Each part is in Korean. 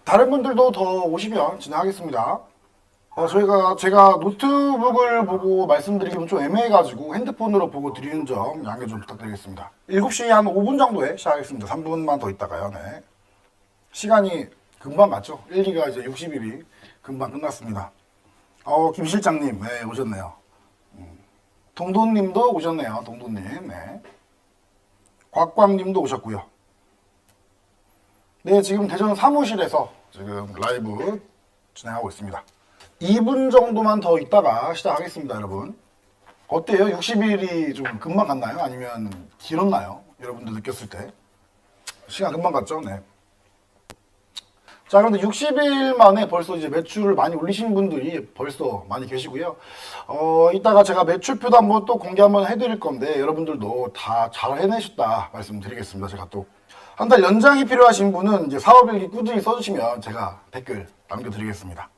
다른 분들도 더 오시면 진행하겠습니다. 제가 노트북을 보고 말씀드리기는 좀 애매해가지고 핸드폰으로 보고 드리는 점 양해 좀 부탁드리겠습니다. 7시 한 5분 정도에 시작하겠습니다. 3분만 더 있다가요. 네. 시간이 금방 갔죠. 1기가 이제 60일이 금방 끝났습니다. 김 실장님, 네, 오셨네요. 동돈님도 오셨네요. 동돈님, 네. 곽광님도 오셨고요. 네, 지금 대전 사무실에서 지금 라이브 진행하고 있습니다. 2분 정도만 더 있다가 시작하겠습니다, 여러분. 어때요? 60일이 좀 금방 갔나요? 아니면 길었나요? 여러분들 느꼈을 때. 시간 금방 갔죠? 네. 자, 그런데 60일 만에 벌써 이제 매출을 많이 올리신 분들이 벌써 많이 계시고요. 이따가 제가 매출표도 한번 또 공개 한번 해드릴 건데, 여러분들도 다 잘 해내셨다 말씀드리겠습니다. 제가 또. 한 달 연장이 필요하신 분은 이제 사업일기 꾸준히 써주시면 제가 댓글 남겨드리겠습니다.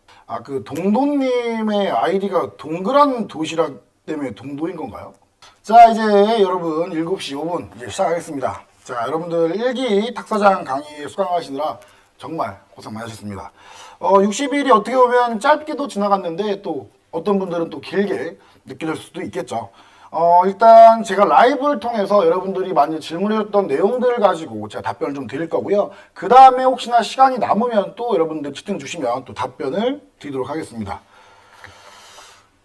그 동도님의 아이디가 동그란 도시락 때문에 동도인 건가요? 자, 이제 여러분 7시 5분 이제 시작하겠습니다. 자, 여러분들 일기 탁사장 강의 수강하시느라 정말 고생 많으셨습니다. 60일이 어떻게 보면 짧게도 지나갔는데 또 어떤 분들은 또 길게 느껴질 수도 있겠죠. 일단 제가 라이브를 통해서 여러분들이 많이 질문해줬던 내용들을 가지고 제가 답변을 좀 드릴 거고요. 그 다음에 혹시나 시간이 남으면 또 여러분들 채팅 주시면 또 답변을 드리도록 하겠습니다.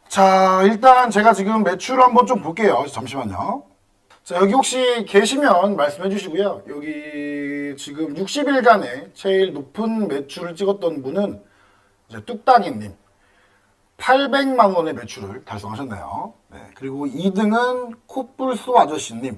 자, 일단 제가 지금 매출을 한번 좀 볼게요. 잠시만요. 자, 여기 혹시 계시면 말씀해 주시고요. 여기 지금 60일간에 제일 높은 매출을 찍었던 분은 이제 뚝딱이님. 800만 원의 매출을 달성하셨네요. 네, 그리고 2등은 코뿔소 아저씨님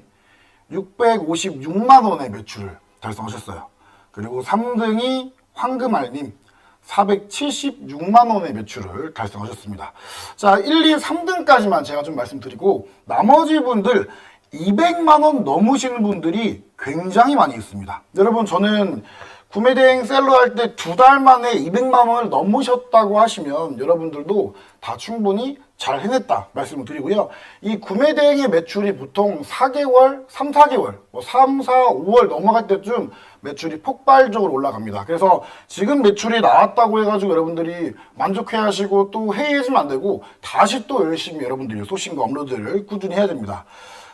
656만 원의 매출을 달성하셨어요. 그리고 3등이 황금알님 476만 원의 매출을 달성하셨습니다. 자, 1, 2, 3등까지만 제가 좀 말씀드리고 나머지 분들 200만 원 넘으시는 분들이 굉장히 많이 있습니다. 여러분, 저는 구매대행 셀러 할 때 2달 만에 200만 원을 넘으셨다고 하시면 여러분들도 다 충분히 잘 해냈다 말씀을 드리고요. 이 구매대행의 매출이 보통 4개월, 3, 4개월, 3, 4, 5월 넘어갈 때쯤 매출이 폭발적으로 올라갑니다. 그래서 지금 매출이 나왔다고 해가지고 여러분들이 만족해 하시고 또 해이해지면 안 되고 다시 또 열심히 여러분들이 소싱과 업로드를 꾸준히 해야 됩니다.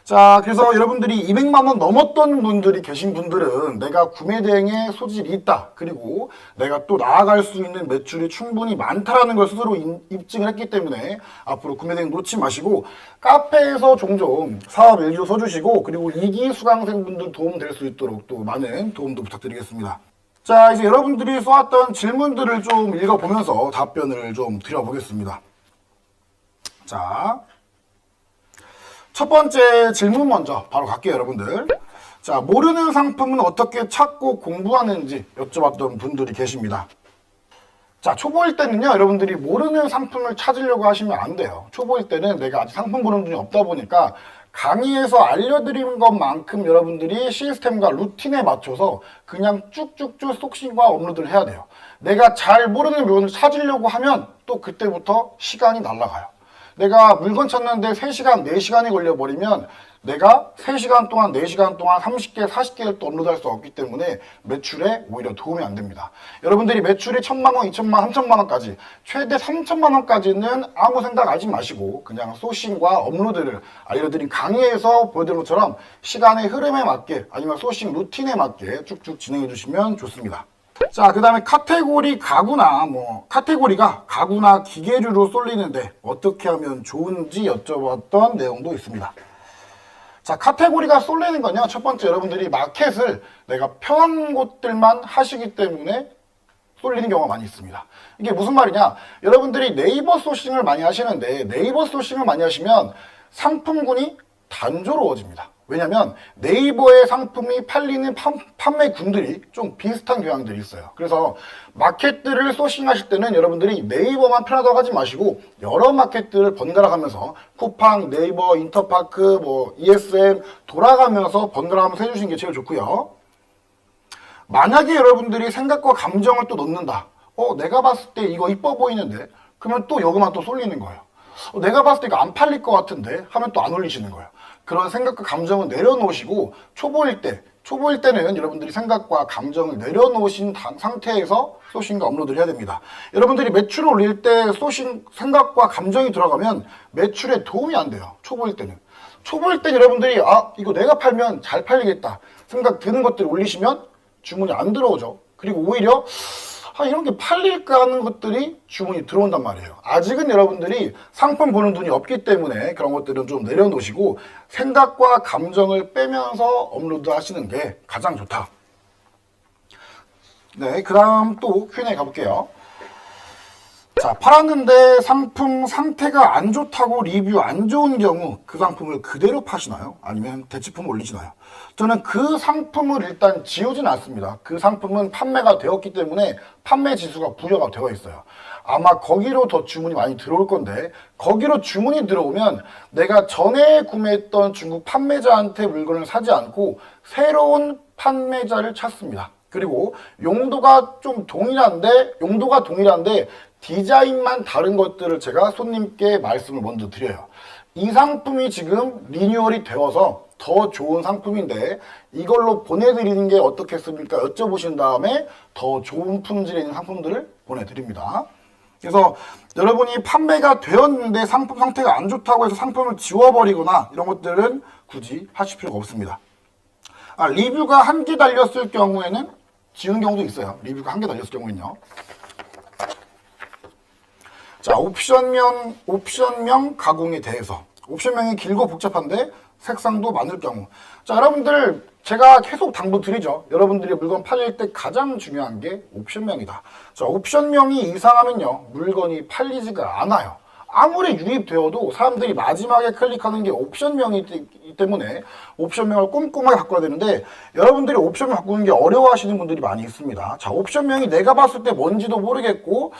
자, 그래서 여러분들이 200만 원 넘었던 분들이 계신 분들은 내가 구매 대행에 소질이 있다. 그리고 내가 또 나아갈 수 있는 매출이 충분히 많다라는 걸 스스로 입증을 했기 때문에 앞으로 구매 대행 놓지 마시고 카페에서 종종 사업 일기도 써주시고 그리고 2기 수강생분들 도움 될 수 있도록 또 많은 도움도 부탁드리겠습니다. 자, 이제 여러분들이 쏘았던 질문들을 좀 읽어보면서 답변을 좀 드려보겠습니다. 자, 첫 번째 질문 먼저 바로 갈게요, 여러분들. 자, 모르는 상품은 어떻게 찾고 공부하는지 여쭤봤던 분들이 계십니다. 자, 초보일 때는요, 여러분들이 모르는 상품을 찾으려고 하시면 안 돼요. 초보일 때는 내가 아직 상품 보는 분이 없다 보니까 강의에서 알려드린 것만큼 여러분들이 시스템과 루틴에 맞춰서 그냥 쭉쭉쭉 속신과 업로드를 해야 돼요. 내가 잘 모르는 물건을 찾으려고 하면 또 그때부터 시간이 날아가요. 내가 물건 찾는데 3시간, 4시간이 걸려버리면 내가 3시간 동안, 4시간 동안 30개, 40개를 또 업로드할 수 없기 때문에 매출에 오히려 도움이 안 됩니다. 여러분들이 매출이 1,000만 원, 2,000만 원, 3,000만 원까지 최대 3,000만 원까지는 아무 생각하지 마시고 그냥 소싱과 업로드를 알려드린 강의에서 보여드린 것처럼 시간의 흐름에 맞게 아니면 소싱 루틴에 맞게 쭉쭉 진행해 주시면 좋습니다. 자, 그 다음에 카테고리 가구나 카테고리가 가구나 기계류로 쏠리는데 어떻게 하면 좋은지 여쭤봤던 내용도 있습니다. 자, 카테고리가 쏠리는 건요, 첫 번째 여러분들이 마켓을 내가 편한 곳들만 하시기 때문에 쏠리는 경우가 많이 있습니다. 이게 무슨 말이냐, 여러분들이 네이버 소싱을 많이 하시는데 네이버 소싱을 많이 하시면 상품군이 단조로워집니다. 왜냐면 네이버의 상품이 팔리는 판매군들이 좀 비슷한 경향들이 있어요. 그래서 마켓들을 소싱하실 때는 여러분들이 네이버만 편하다고 하지 마시고 여러 마켓들을 번갈아 가면서 쿠팡, 네이버, 인터파크, ESM 돌아가면서 번갈아 가면서 해주시는 게 제일 좋고요. 만약에 여러분들이 생각과 감정을 또 넣는다. 내가 봤을 때 이거 이뻐 보이는데 그러면 또 여기만 또 쏠리는 거예요. 내가 봤을 때 이거 안 팔릴 것 같은데 하면 또 안 올리시는 거예요. 그런 생각과 감정은 내려놓으시고 초보일 때 초보일 때는 여러분들이 생각과 감정을 내려놓으신 상태에서 소싱과 업로드를 해야 됩니다. 여러분들이 매출을 올릴 때 소싱, 생각과 감정이 들어가면 매출에 도움이 안 돼요. 초보일 때는. 초보일 때 여러분들이 이거 내가 팔면 잘 팔리겠다 생각 드는 것들을 올리시면 주문이 안 들어오죠. 그리고 오히려 이런 게 팔릴까 하는 것들이 주문이 들어온단 말이에요. 아직은 여러분들이 상품 보는 눈이 없기 때문에 그런 것들은 좀 내려놓으시고 생각과 감정을 빼면서 업로드 하시는 게 가장 좋다. 네, 그 다음 또 Q&A 가볼게요. 자, 팔았는데 상품 상태가 안 좋다고 리뷰 안 좋은 경우 그 상품을 그대로 파시나요? 아니면 대체품 올리시나요? 저는 그 상품을 일단 지우진 않습니다. 그 상품은 판매가 되었기 때문에 판매 지수가 부여가 되어 있어요. 아마 거기로 더 주문이 많이 들어올 건데 거기로 주문이 들어오면 내가 전에 구매했던 중국 판매자한테 물건을 사지 않고 새로운 판매자를 찾습니다. 그리고 용도가 동일한데 디자인만 다른 것들을 제가 손님께 말씀을 먼저 드려요. 이 상품이 지금 리뉴얼이 되어서 더 좋은 상품인데 이걸로 보내드리는 게 어떻겠습니까? 여쭤보신 다음에 더 좋은 품질의 있는 상품들을 보내드립니다. 그래서 여러분이 판매가 되었는데 상품 상태가 안 좋다고 해서 상품을 지워버리거나 이런 것들은 굳이 하실 필요가 없습니다. 리뷰가 1개 달렸을 경우에는 지우는 경우도 있어요. 리뷰가 1개 달렸을 경우에는요. 자, 옵션명 가공에 대해서. 옵션명이 길고 복잡한데 색상도 많을 경우. 자, 여러분들 제가 계속 당부드리죠. 여러분들이 물건 팔릴 때 가장 중요한 게 옵션명이다. 자, 옵션명이 이상하면요. 물건이 팔리지가 않아요. 아무리 유입되어도 사람들이 마지막에 클릭하는 게 옵션명이기 때문에 옵션명을 꼼꼼하게 바꿔야 되는데 여러분들이 옵션명 바꾸는 게 어려워하시는 분들이 많이 있습니다. 자, 옵션명이 내가 봤을 때 뭔지도 모르겠고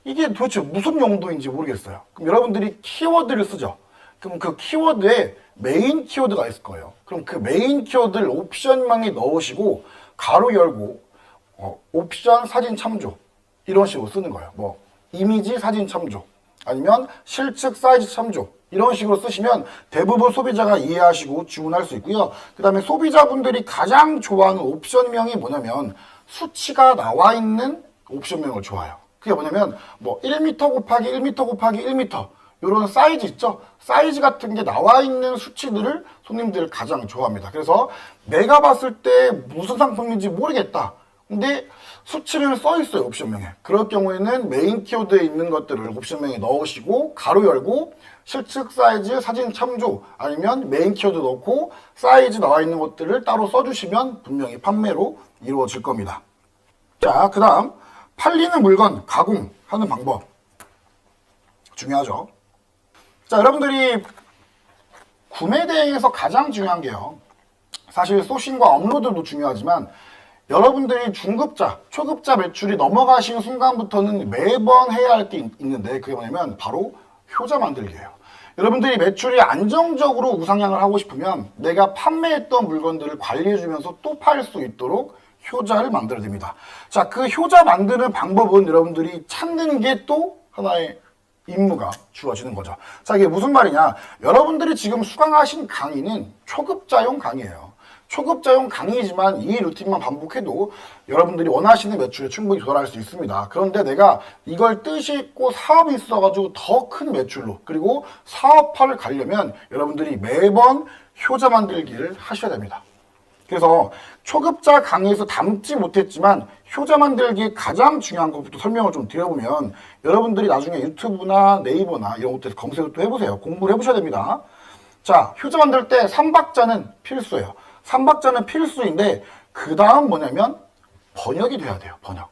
이게 도대체 무슨 용도인지 모르겠어요. 그럼 여러분들이 키워드를 쓰죠. 그럼 그 키워드에 메인 키워드가 있을 거예요. 그럼 그 메인 키워드를 옵션명에 넣으시고 가로 열고 옵션 사진 참조 이런 식으로 쓰는 거예요. 뭐 이미지 사진 참조 아니면 실측 사이즈 참조 이런 식으로 쓰시면 대부분 소비자가 이해하시고 주문할 수 있고요. 그 다음에 소비자분들이 가장 좋아하는 옵션명이 뭐냐면 수치가 나와 있는 옵션명을 좋아해요. 그게 뭐냐면 뭐 1m 곱하기 1m 곱하기 1m 이런 사이즈 있죠? 사이즈 같은 게 나와 있는 수치들을 손님들 가장 좋아합니다. 그래서 내가 봤을 때 무슨 상품인지 모르겠다. 근데 수치를 써 있어요, 옵션명에. 그럴 경우에는 메인 키워드에 있는 것들을 옵션명에 넣으시고 가로 열고 실측 사이즈 사진 참조 아니면 메인 키워드 넣고 사이즈 나와 있는 것들을 따로 써주시면 분명히 판매로 이루어질 겁니다. 자, 그 다음 팔리는 물건 가공하는 방법 중요하죠. 자, 여러분들이 구매 대행에서 가장 중요한 게요. 사실 소싱과 업로드도 중요하지만 여러분들이 중급자, 초급자 매출이 넘어가시는 순간부터는 매번 해야 할 게 있는데 그게 뭐냐면 바로 효자 만들기예요. 여러분들이 매출이 안정적으로 우상향을 하고 싶으면 내가 판매했던 물건들을 관리해주면서 또 팔 수 있도록 효자를 만들어야 됩니다. 자, 그 효자 만드는 방법은 여러분들이 찾는 게 또 하나의 임무가 주어지는 거죠. 자, 이게 무슨 말이냐? 여러분들이 지금 수강하신 강의는 초급자용 강의예요. 초급자용 강의지만 이 루틴만 반복해도 여러분들이 원하시는 매출에 충분히 도달할 수 있습니다. 그런데 내가 이걸 뜻이 있고 사업이 있어가지고 더 큰 매출로 그리고 사업화를 가려면 여러분들이 매번 효자 만들기를 하셔야 됩니다. 그래서 초급자 강의에서 담지 못했지만 효자 만들기에 가장 중요한 것부터 설명을 좀 드려보면 여러분들이 나중에 유튜브나 네이버나 이런 것들에서 검색을 또 해보세요. 공부를 해보셔야 됩니다. 자, 효자 만들 때 3박자는 필수예요. 3박자는 필수인데 그 다음 뭐냐면 번역이 돼야 돼요. 번역.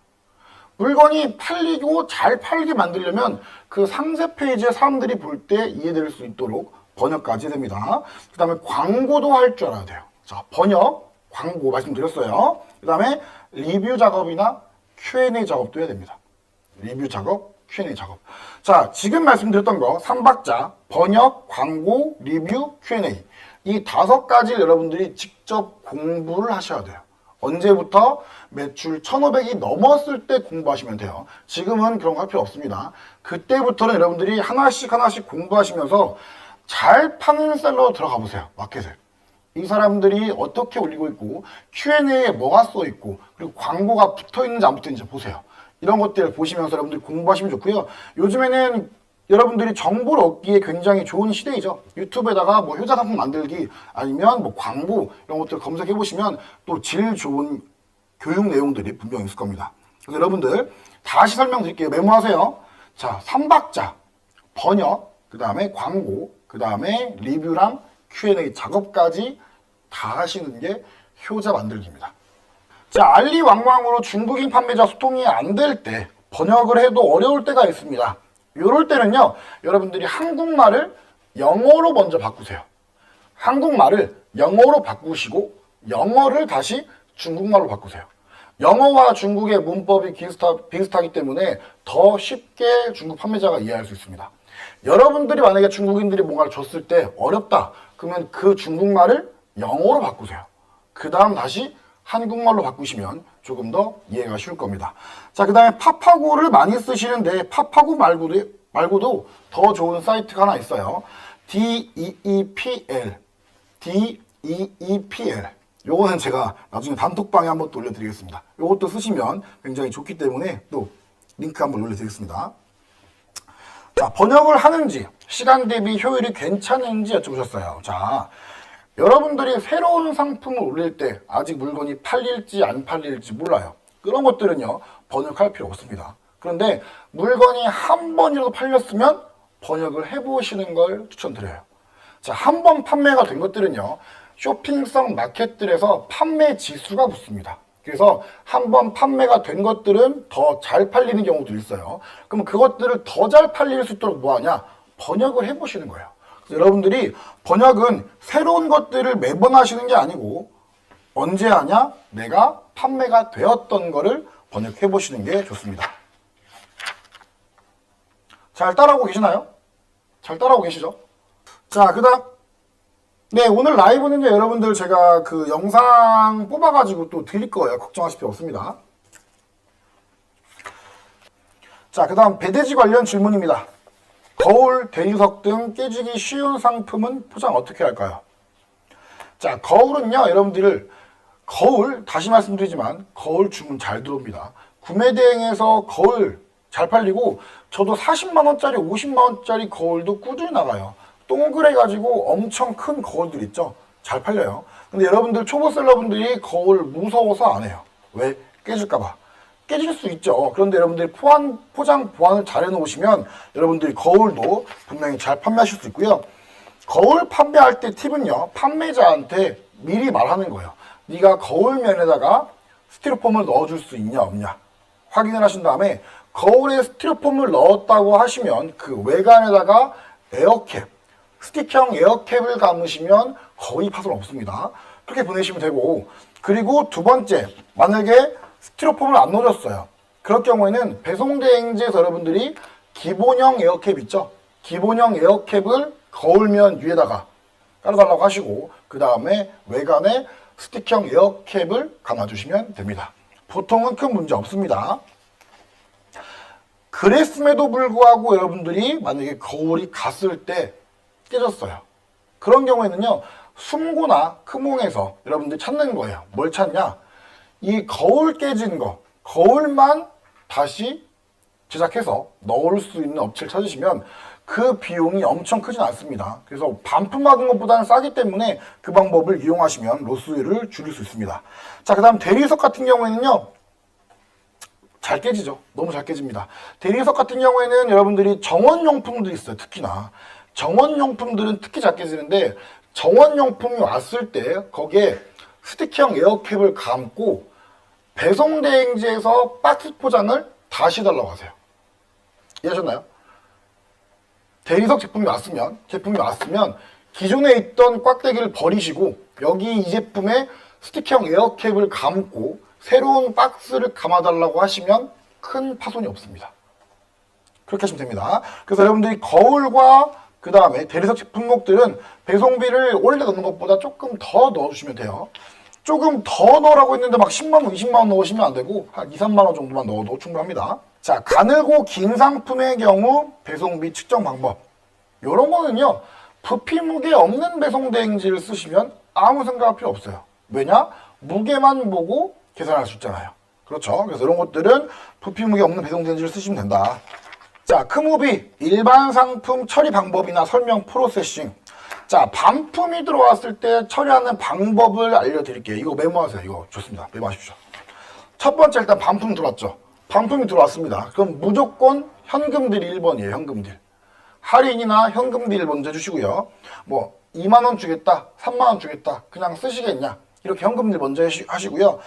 물건이 팔리고 잘 팔게 만들려면 그 상세 페이지에 사람들이 볼 때 이해될 수 있도록 번역까지 됩니다. 그 다음에 광고도 할 줄 알아야 돼요. 자, 번역, 광고 말씀드렸어요. 그 다음에 리뷰 작업이나 Q&A 작업도 해야 됩니다. 리뷰 작업, Q&A 작업. 자, 지금 말씀드렸던 거 3박자, 번역, 광고, 리뷰, Q&A. 이 5가지를 여러분들이 직접 공부를 하셔야 돼요. 언제부터? 매출 1,500이 넘었을 때 공부하시면 돼요. 지금은 그런 거 할 필요 없습니다. 그때부터는 여러분들이 하나씩 공부하시면서 잘 파는 셀러로 들어가 보세요. 마켓에. 이 사람들이 어떻게 올리고 있고 Q&A에 뭐가 써 있고 그리고 광고가 붙어 있는지 안 붙어 있는지 보세요. 이런 것들 보시면서 여러분들이 공부하시면 좋고요. 요즘에는 여러분들이 정보를 얻기에 굉장히 좋은 시대이죠. 유튜브에다가 뭐 효자 상품 만들기 아니면 뭐 광고 이런 것들 검색해 보시면 또 질 좋은 교육 내용들이 분명히 있을 겁니다. 그래서 여러분들 다시 설명드릴게요. 메모하세요. 자, 3박자, 번역, 그 다음에 광고, 그 다음에 리뷰랑 Q&A 작업까지 다 하시는 게 효자 만들기입니다. 자, 알리왕왕으로 중국인 판매자 소통이 안 될 때, 번역을 해도 어려울 때가 있습니다. 이럴 때는요, 여러분들이 한국말을 영어로 먼저 바꾸세요. 한국말을 영어로 바꾸시고 영어를 다시 중국말로 바꾸세요. 영어와 중국의 문법이 비슷하기 때문에 더 쉽게 중국 판매자가 이해할 수 있습니다. 여러분들이 만약에 중국인들이 뭔가를 줬을 때 어렵다. 그러면 그 중국말을 영어로 바꾸세요. 그 다음 다시 한국말로 바꾸시면 조금 더 이해가 쉬울 겁니다. 자, 그 다음에 파파고를 많이 쓰시는데 파파고 말고도 더 좋은 사이트가 하나 있어요. DEEPL. DEEPL. 요거는 제가 나중에 단톡방에 한번 또 올려드리겠습니다. 요것도 쓰시면 굉장히 좋기 때문에 또 링크 한번 올려드리겠습니다. 자, 번역을 하는지 시간 대비 효율이 괜찮은지 여쭤보셨어요. 자, 여러분들이 새로운 상품을 올릴 때 아직 물건이 팔릴지 안 팔릴지 몰라요. 그런 것들은요, 번역할 필요 없습니다. 그런데 물건이 한 번이라도 팔렸으면 번역을 해보시는 걸 추천드려요. 자, 한 번 판매가 된 것들은요, 쇼핑성 마켓들에서 판매 지수가 붙습니다. 그래서 한 번 판매가 된 것들은 더 잘 팔리는 경우도 있어요. 그럼 그것들을 더 잘 팔릴 수 있도록 뭐 하냐? 번역을 해보시는 거예요. 여러분들이 번역은 새로운 것들을 매번 하시는 게 아니고 언제 하냐? 내가 판매가 되었던 거를 번역해 보시는 게 좋습니다. 잘 따라오고 계시나요? 잘 따라오고 계시죠? 자, 그 다음 네, 오늘 라이브는요, 여러분들 제가 그 영상 뽑아가지고 또 드릴 거예요. 걱정하실 필요 없습니다. 자, 그 다음 배대지 관련 질문입니다. 거울, 대리석 등 깨지기 쉬운 상품은 포장 어떻게 할까요? 자, 거울은요, 여러분들 거울, 다시 말씀드리지만 거울 주문 잘 들어옵니다. 구매대행에서 거울 잘 팔리고 저도 40만원짜리, 50만원짜리 거울도 꾸준히 나가요. 동그래가지고 엄청 큰 거울들 있죠? 잘 팔려요. 근데 여러분들 초보셀러분들이 거울 무서워서 안 해요. 왜? 깨질까봐. 깨질 수 있죠. 그런데 여러분들이 포장 보완을 잘 해놓으시면 여러분들이 거울도 분명히 잘 판매하실 수 있고요. 거울 판매할 때 팁은요, 판매자한테 미리 말하는 거예요. 네가 거울면에다가 스티로폼을 넣어줄 수 있냐 없냐 확인을 하신 다음에 거울에 스티로폼을 넣었다고 하시면 그 외관에다가 에어캡, 스틱형 에어캡을 감으시면 거의 파손 없습니다. 그렇게 보내시면 되고, 그리고 두 번째, 만약에 스티로폼을 안 넣어줬어요. 그럴 경우에는 배송대행지에서 여러분들이 기본형 에어캡 있죠? 기본형 에어캡을 거울면 위에다가 깔아달라고 하시고 그 다음에 외관에 스틱형 에어캡을 감아주시면 됩니다. 보통은 큰 문제 없습니다. 그랬음에도 불구하고 여러분들이 만약에 거울이 갔을 때 깨졌어요. 그런 경우에는요, 숨고나 크몽에서 여러분들이 찾는 거예요. 뭘 찾냐? 이 거울 깨진 거, 거울만 다시 제작해서 넣을 수 있는 업체를 찾으시면 그 비용이 엄청 크진 않습니다. 그래서 반품하는 것보다는 싸기 때문에 그 방법을 이용하시면 로스를 줄일 수 있습니다. 자, 그 다음 대리석 같은 경우에는요, 잘 깨지죠. 너무 잘 깨집니다. 대리석 같은 경우에는 여러분들이 정원용품들이 있어요. 특히나 정원용품들은 특히 잘 깨지는데, 정원용품이 왔을 때 거기에 스틱형 에어캡을 감고 배송대행지에서 박스 포장을 다시 달라고 하세요. 이해하셨나요? 대리석 제품이 왔으면 기존에 있던 꽉대기를 버리시고 여기 이 제품에 스틱형 에어캡을 감고 새로운 박스를 감아달라고 하시면 큰 파손이 없습니다. 그렇게 하시면 됩니다. 그래서 여러분들이 거울과 그 다음에 대리석 제품목들은 배송비를 원래 넣는 것보다 조금 더 넣어주시면 돼요. 조금 더 넣으라고 했는데 막 10만원, 20만원 넣으시면 안 되고 한 2, 3만원 정도만 넣어도 충분합니다. 자, 가늘고 긴 상품의 경우 배송비 측정 방법. 요런 거는요, 부피 무게 없는 배송대행지를 쓰시면 아무 생각할 필요 없어요. 왜냐? 무게만 보고 계산할 수 있잖아요. 그렇죠? 그래서 이런 것들은 부피 무게 없는 배송대행지를 쓰시면 된다. 자, 크무비 일반 상품 처리 방법이나 설명 프로세싱. 자, 반품이 들어왔을 때 처리하는 방법을 알려드릴게요. 이거 메모하세요. 이거 좋습니다. 메모하십시오. 첫 번째 일단 반품 들어왔죠. 반품이 들어왔습니다. 그럼 무조건 현금딜 1번이에요. 현금딜. 할인이나 현금딜 먼저 주시고요. 뭐 2만 원 주겠다, 3만 원 주겠다, 그냥 쓰시겠냐, 이렇게 현금딜 먼저 하시고요.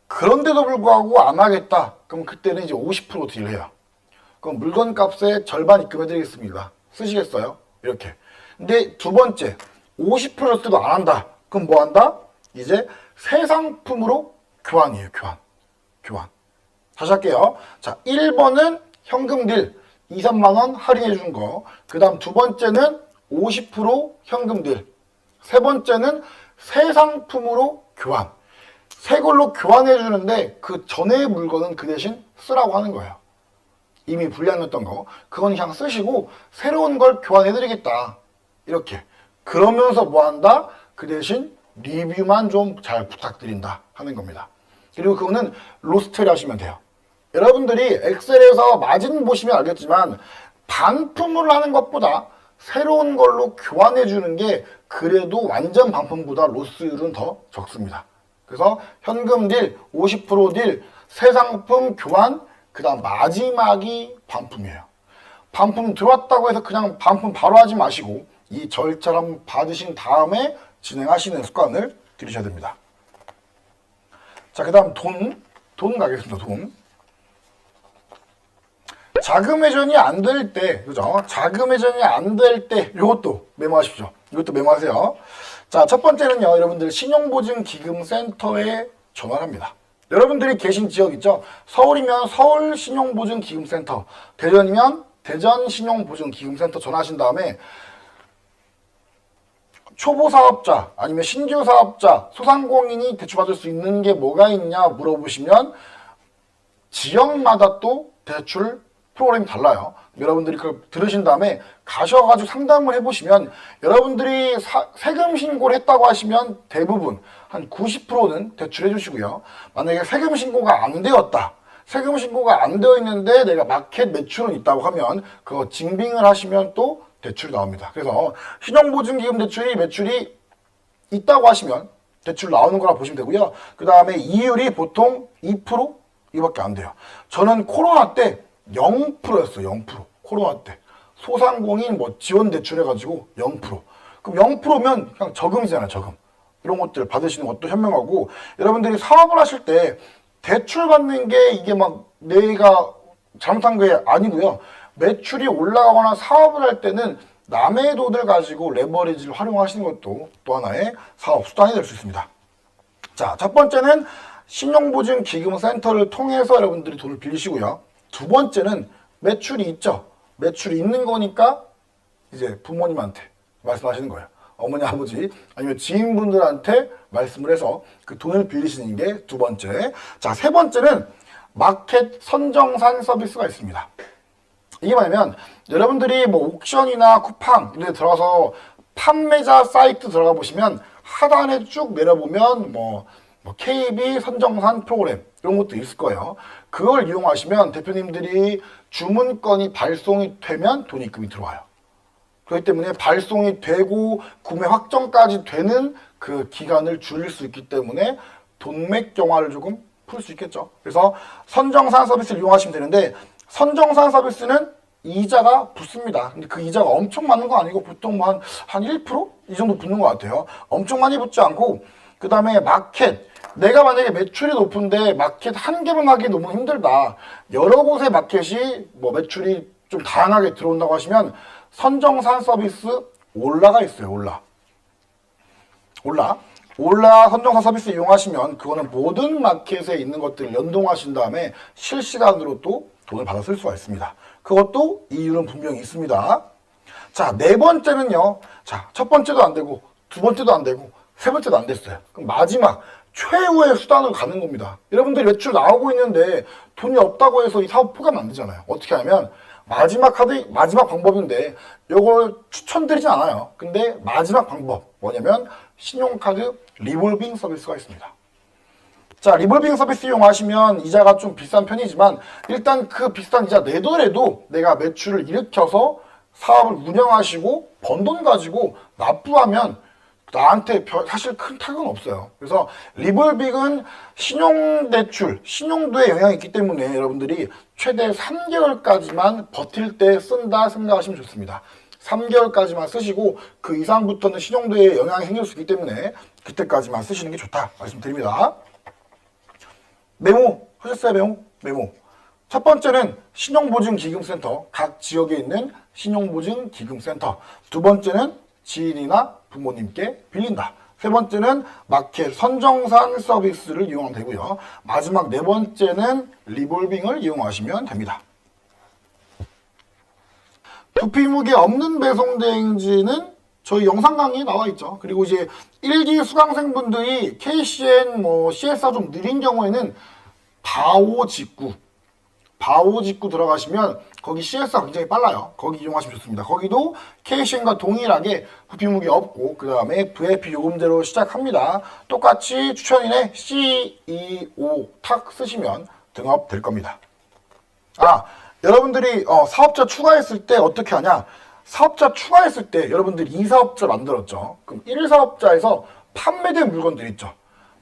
그런데도 불구하고 안 하겠다, 그럼 그때는 이제 50% 딜해요. 그럼 물건 값의 절반 입금해드리겠습니다. 쓰시겠어요? 이렇게. 근데 두 번째, 50%였을 안 한다. 그럼 뭐 한다? 이제 새 상품으로 교환이에요. 교환. 다시 할게요. 자, 1번은 현금 딜 2, 3만 원 할인해 준 거. 그 다음 두 번째는 50% 현금 딜. 세 번째는 새 상품으로 교환. 새 걸로 교환해 주는데 그 전에 물건은 그 대신 쓰라고 하는 거예요. 이미 불량이었던 거. 그건 그냥 쓰시고 새로운 걸 교환해 드리겠다. 이렇게. 그러면서 뭐 한다? 그 대신 리뷰만 좀 잘 부탁드린다 하는 겁니다. 그리고 그거는 로스트를 하시면 돼요. 여러분들이 엑셀에서 마진 보시면 알겠지만 반품을 하는 것보다 새로운 걸로 교환해 주는 게 그래도 완전 반품보다 로스율은 더 적습니다. 그래서 현금 딜, 50% 딜, 새 상품 교환, 그 다음 마지막이 반품이에요. 반품 들어왔다고 해서 그냥 반품 바로 하지 마시고 이 절차를 한번 받으신 다음에 진행하시는 습관을 들이셔야 됩니다. 자, 그 다음 돈 가겠습니다. 돈. 자금 회전이 안 될 때, 그죠? 자금 회전이 안 될 때, 이것도 메모하십시오. 이것도 메모하세요. 자, 첫 번째는요, 여러분들 신용보증기금센터에 전화를 합니다. 여러분들이 계신 지역 있죠? 서울이면 서울신용보증기금센터, 대전이면 대전신용보증기금센터 전화하신 다음에 초보 사업자 아니면 신규 사업자, 소상공인이 대출받을 수 있는 게 뭐가 있냐 물어보시면 지역마다 또 대출 프로그램이 달라요. 여러분들이 그걸 들으신 다음에 가셔가지고 상담을 해보시면 여러분들이 세금 신고를 했다고 하시면 대부분 한 90%는 대출해 주시고요. 만약에 세금 신고가 안 되었다. 세금 신고가 안 되어 있는데 내가 마켓 매출은 있다고 하면 그거 증빙을 하시면 또 대출이 나옵니다. 그래서 신용보증기금 대출이 매출이 있다고 하시면 대출 나오는 거라 보시면 되고요. 그 다음에 이율이 보통 2% 이밖에 안 돼요. 저는 코로나 때 0%였어요. 0%. 코로나 때. 소상공인 뭐 지원 대출 해가지고 0%. 그럼 0%면 그냥 저금이잖아요. 저금. 이런 것들 받으시는 것도 현명하고 여러분들이 사업을 하실 때 대출 받는 게 이게 막 내가 잘못한 게 아니고요. 매출이 올라가거나 사업을 할 때는 남의 돈을 가지고 레버리지를 활용하시는 것도 또 하나의 사업 수단이 될 수 있습니다. 자, 첫 번째는 신용보증기금센터를 통해서 여러분들이 돈을 빌리시고요. 두 번째는 매출이 있죠. 매출이 있는 거니까 이제 부모님한테 말씀하시는 거예요. 어머니, 아버지 아니면 지인분들한테 말씀을 해서 그 돈을 빌리시는 게 두 번째. 자, 세 번째는 마켓 선정산 서비스가 있습니다. 이게 뭐냐면 여러분들이 뭐 옥션이나 쿠팡 이런 데 들어가서 판매자 사이트 들어가 보시면 하단에 쭉 내려보면 뭐 KB 선정산 프로그램 이런 것도 있을 거예요. 그걸 이용하시면 대표님들이 주문건이 발송이 되면 돈이 입금이 들어와요. 그렇기 때문에 발송이 되고 구매 확정까지 되는 그 기간을 줄일 수 있기 때문에 돈맥 경화를 조금 풀 수 있겠죠. 그래서 선정산 서비스를 이용하시면 되는데 선정산 서비스는 이자가 붙습니다. 근데 그 이자가 엄청 많은 거 아니고 보통 뭐 한 1%? 이 정도 붙는 것 같아요. 엄청 많이 붙지 않고 그 다음에 마켓. 내가 만약에 매출이 높은데 마켓 한 개만 하기 너무 힘들다. 여러 곳의 마켓이 뭐 매출이 좀 다양하게 들어온다고 하시면 선정산 서비스 올라가 있어요. 올라 선정산 서비스 이용하시면 그거는 모든 마켓에 있는 것들을 연동하신 다음에 실시간으로 또 돈을 받아 쓸 수가 있습니다. 그것도 이유는 분명히 있습니다. 자, 네 번째는요. 자, 첫 번째도 안 되고 두 번째도 안 되고 세 번째도 안 됐어요. 그럼 마지막 최후의 수단으로 가는 겁니다. 여러분들이 매출 나오고 있는데 돈이 없다고 해서 이 사업 포기하면 안 되잖아요. 어떻게 하면 마지막 마지막 방법인데 이걸 추천드리진 않아요. 근데 마지막 방법 뭐냐면 신용카드 리볼빙 서비스가 있습니다. 자, 리볼빙 서비스 이용하시면 이자가 좀 비싼 편이지만 일단 그 비싼 이자 내더라도 내가 매출을 일으켜서 사업을 운영하시고 번 돈 가지고 납부하면 나한테 사실 큰 타격은 없어요. 그래서 리볼빙은 신용대출, 신용도에 영향이 있기 때문에 여러분들이 최대 3개월까지만 버틸 때 쓴다 생각하시면 좋습니다. 3개월까지만 쓰시고 그 이상부터는 신용도에 영향이 생길 수 있기 때문에 그때까지만 쓰시는 게 좋다 말씀드립니다. 메모 하셨어요? 메모. 첫 번째는 신용보증기금센터, 각 지역에 있는 신용보증기금센터. 두 번째는 지인이나 부모님께 빌린다. 세 번째는 마켓 선정산 서비스를 이용하면 되고요. 마지막 네 번째는 리볼빙을 이용하시면 됩니다. 부피무게 없는 배송대행지는 저희 영상 강의에 나와 있죠. 그리고 이제 1기 수강생분들이 KCN CS가 좀 느린 경우에는 바오 직구 들어가시면 거기 CS가 굉장히 빨라요. 거기 이용하시면 좋습니다. 거기도 KCN과 동일하게 부피무게 없고 그 다음에 VIP 요금제로 시작합니다. 똑같이 추천인의 CEO 탁 쓰시면 등업 될 겁니다. 여러분들이 사업자 추가했을 때 어떻게 하냐? 사업자 추가했을 때 여러분들이 2사업자 만들었죠. 그럼 1사업자에서 판매된 물건들 있죠.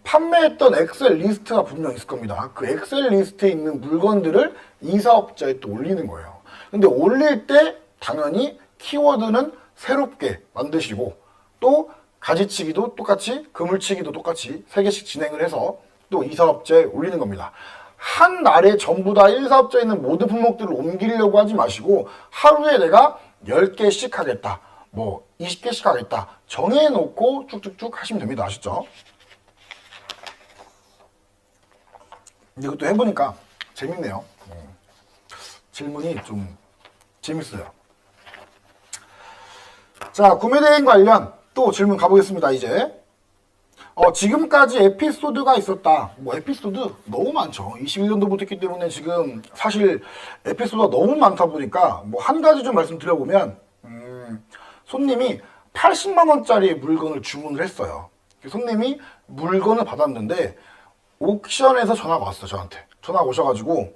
판매했던 엑셀 리스트가 분명 있을 겁니다. 그 엑셀 리스트에 있는 물건들을 2사업자에 또 올리는 거예요. 근데 올릴 때 당연히 키워드는 새롭게 만드시고 또 가지치기도 똑같이 그물치기도 똑같이 3개씩 진행을 해서 또 2사업자에 올리는 겁니다. 한 날에 전부 다 1사업자에 있는 모든 품목들을 옮기려고 하지 마시고 하루에 내가 10개씩 하겠다, 20개씩 하겠다 정해놓고 쭉쭉쭉 하시면 됩니다. 아시죠? 이것도 해보니까 재밌네요. 질문이 좀 재밌어요. 자, 구매대행 관련 또 질문 가보겠습니다. 이제 지금까지 에피소드가 있었다. 에피소드 너무 많죠. 21년도부터 했기 때문에 지금 사실 에피소드가 너무 많다 보니까 한 가지 좀 말씀드려보면 손님이 80만 원짜리 물건을 주문을 했어요. 손님이 물건을 받았는데 옥션에서 전화가 왔어. 저한테 전화가 오셔가지고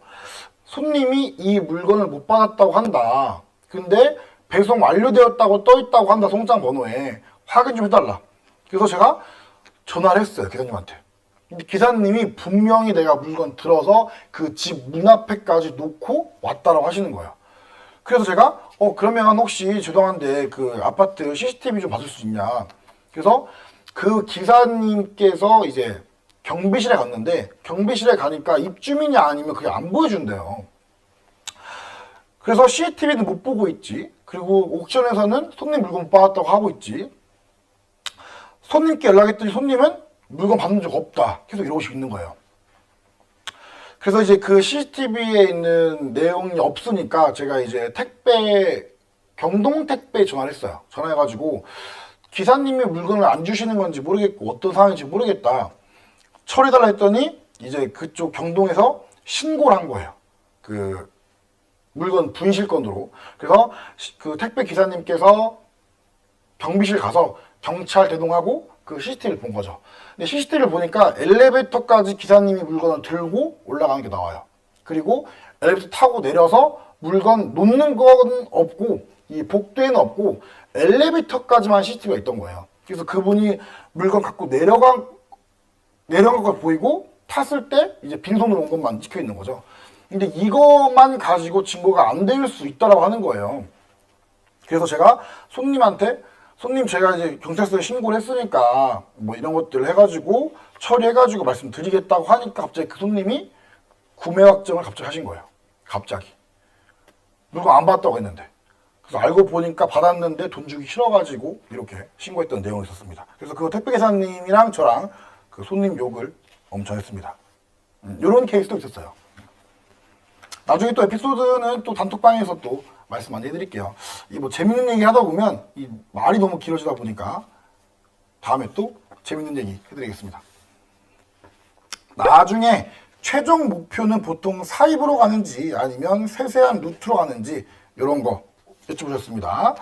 손님이 이 물건을 못 받았다고 한다. 근데 배송 완료되었다고 떠있다고 한다. 송장 번호에 확인 좀 해달라. 그래서 제가 전화를 했어요. 기사님한테. 근데 기사님이 분명히 내가 물건 들어서 그 집 문 앞에까지 놓고 왔다라고 하시는 거예요. 그래서 제가 그러면 혹시 죄송한데 그 아파트 CCTV 좀 봐줄 수 있냐. 그래서 그 기사님께서 이제 경비실에 갔는데 경비실에 가니까 입주민이 아니면 그게 안 보여준대요. 그래서 CCTV는 못 보고 있지. 그리고 옥션에서는 손님 물건 못 받았다고 하고 있지. 손님께 연락했더니 손님은 물건 받은 적 없다. 계속 이러고 있는 거예요. 그래서 이제 그 CCTV에 있는 내용이 없으니까 제가 이제 경동택배에 전화를 했어요. 전화해가지고 기사님이 물건을 안 주시는 건지 모르겠고 어떤 상황인지 모르겠다. 처리해달라 했더니 이제 그쪽 경동에서 신고를 한 거예요. 그 물건 분실 건으로. 그래서 그 택배 기사님께서 경비실 가서 경찰 대동하고 그 CCTV를 본 거죠. 근데 CCTV를 보니까 엘리베이터까지 기사님이 물건을 들고 올라가는 게 나와요. 그리고 엘리베이터 타고 내려서 물건 놓는 건 없고 이 복도에는 없고 엘리베이터까지만 CCTV가 있던 거예요. 그래서 그분이 물건 갖고 내려간 걸 보이고 탔을 때 이제 빈손으로 온 것만 찍혀 있는 거죠. 근데 이것만 가지고 증거가 안 될 수 있다라고 하는 거예요. 그래서 제가 손님한테 제가 이제 경찰서에 신고를 했으니까 이런 것들을 해가지고 처리해가지고 말씀드리겠다고 하니까 갑자기 그 손님이 구매 확정을 갑자기 하신 거예요. 갑자기. 물건 안 받았다고 했는데. 그래서 알고 보니까 받았는데 돈 주기 싫어가지고 이렇게 신고했던 내용이 있었습니다. 그래서 그 택배기사님이랑 저랑 그 손님 욕을 엄청 했습니다. 이런 케이스도 있었어요. 나중에 또 에피소드는 또 단톡방에서 또 말씀 많이 해드릴게요. 이 재밌는 얘기 하다 보면 이 말이 너무 길어지다 보니까 다음에 또 재밌는 얘기 해드리겠습니다. 나중에 최종 목표는 보통 사입으로 가는지 아니면 세세한 루트로 가는지 이런 거 여쭤보셨습니다.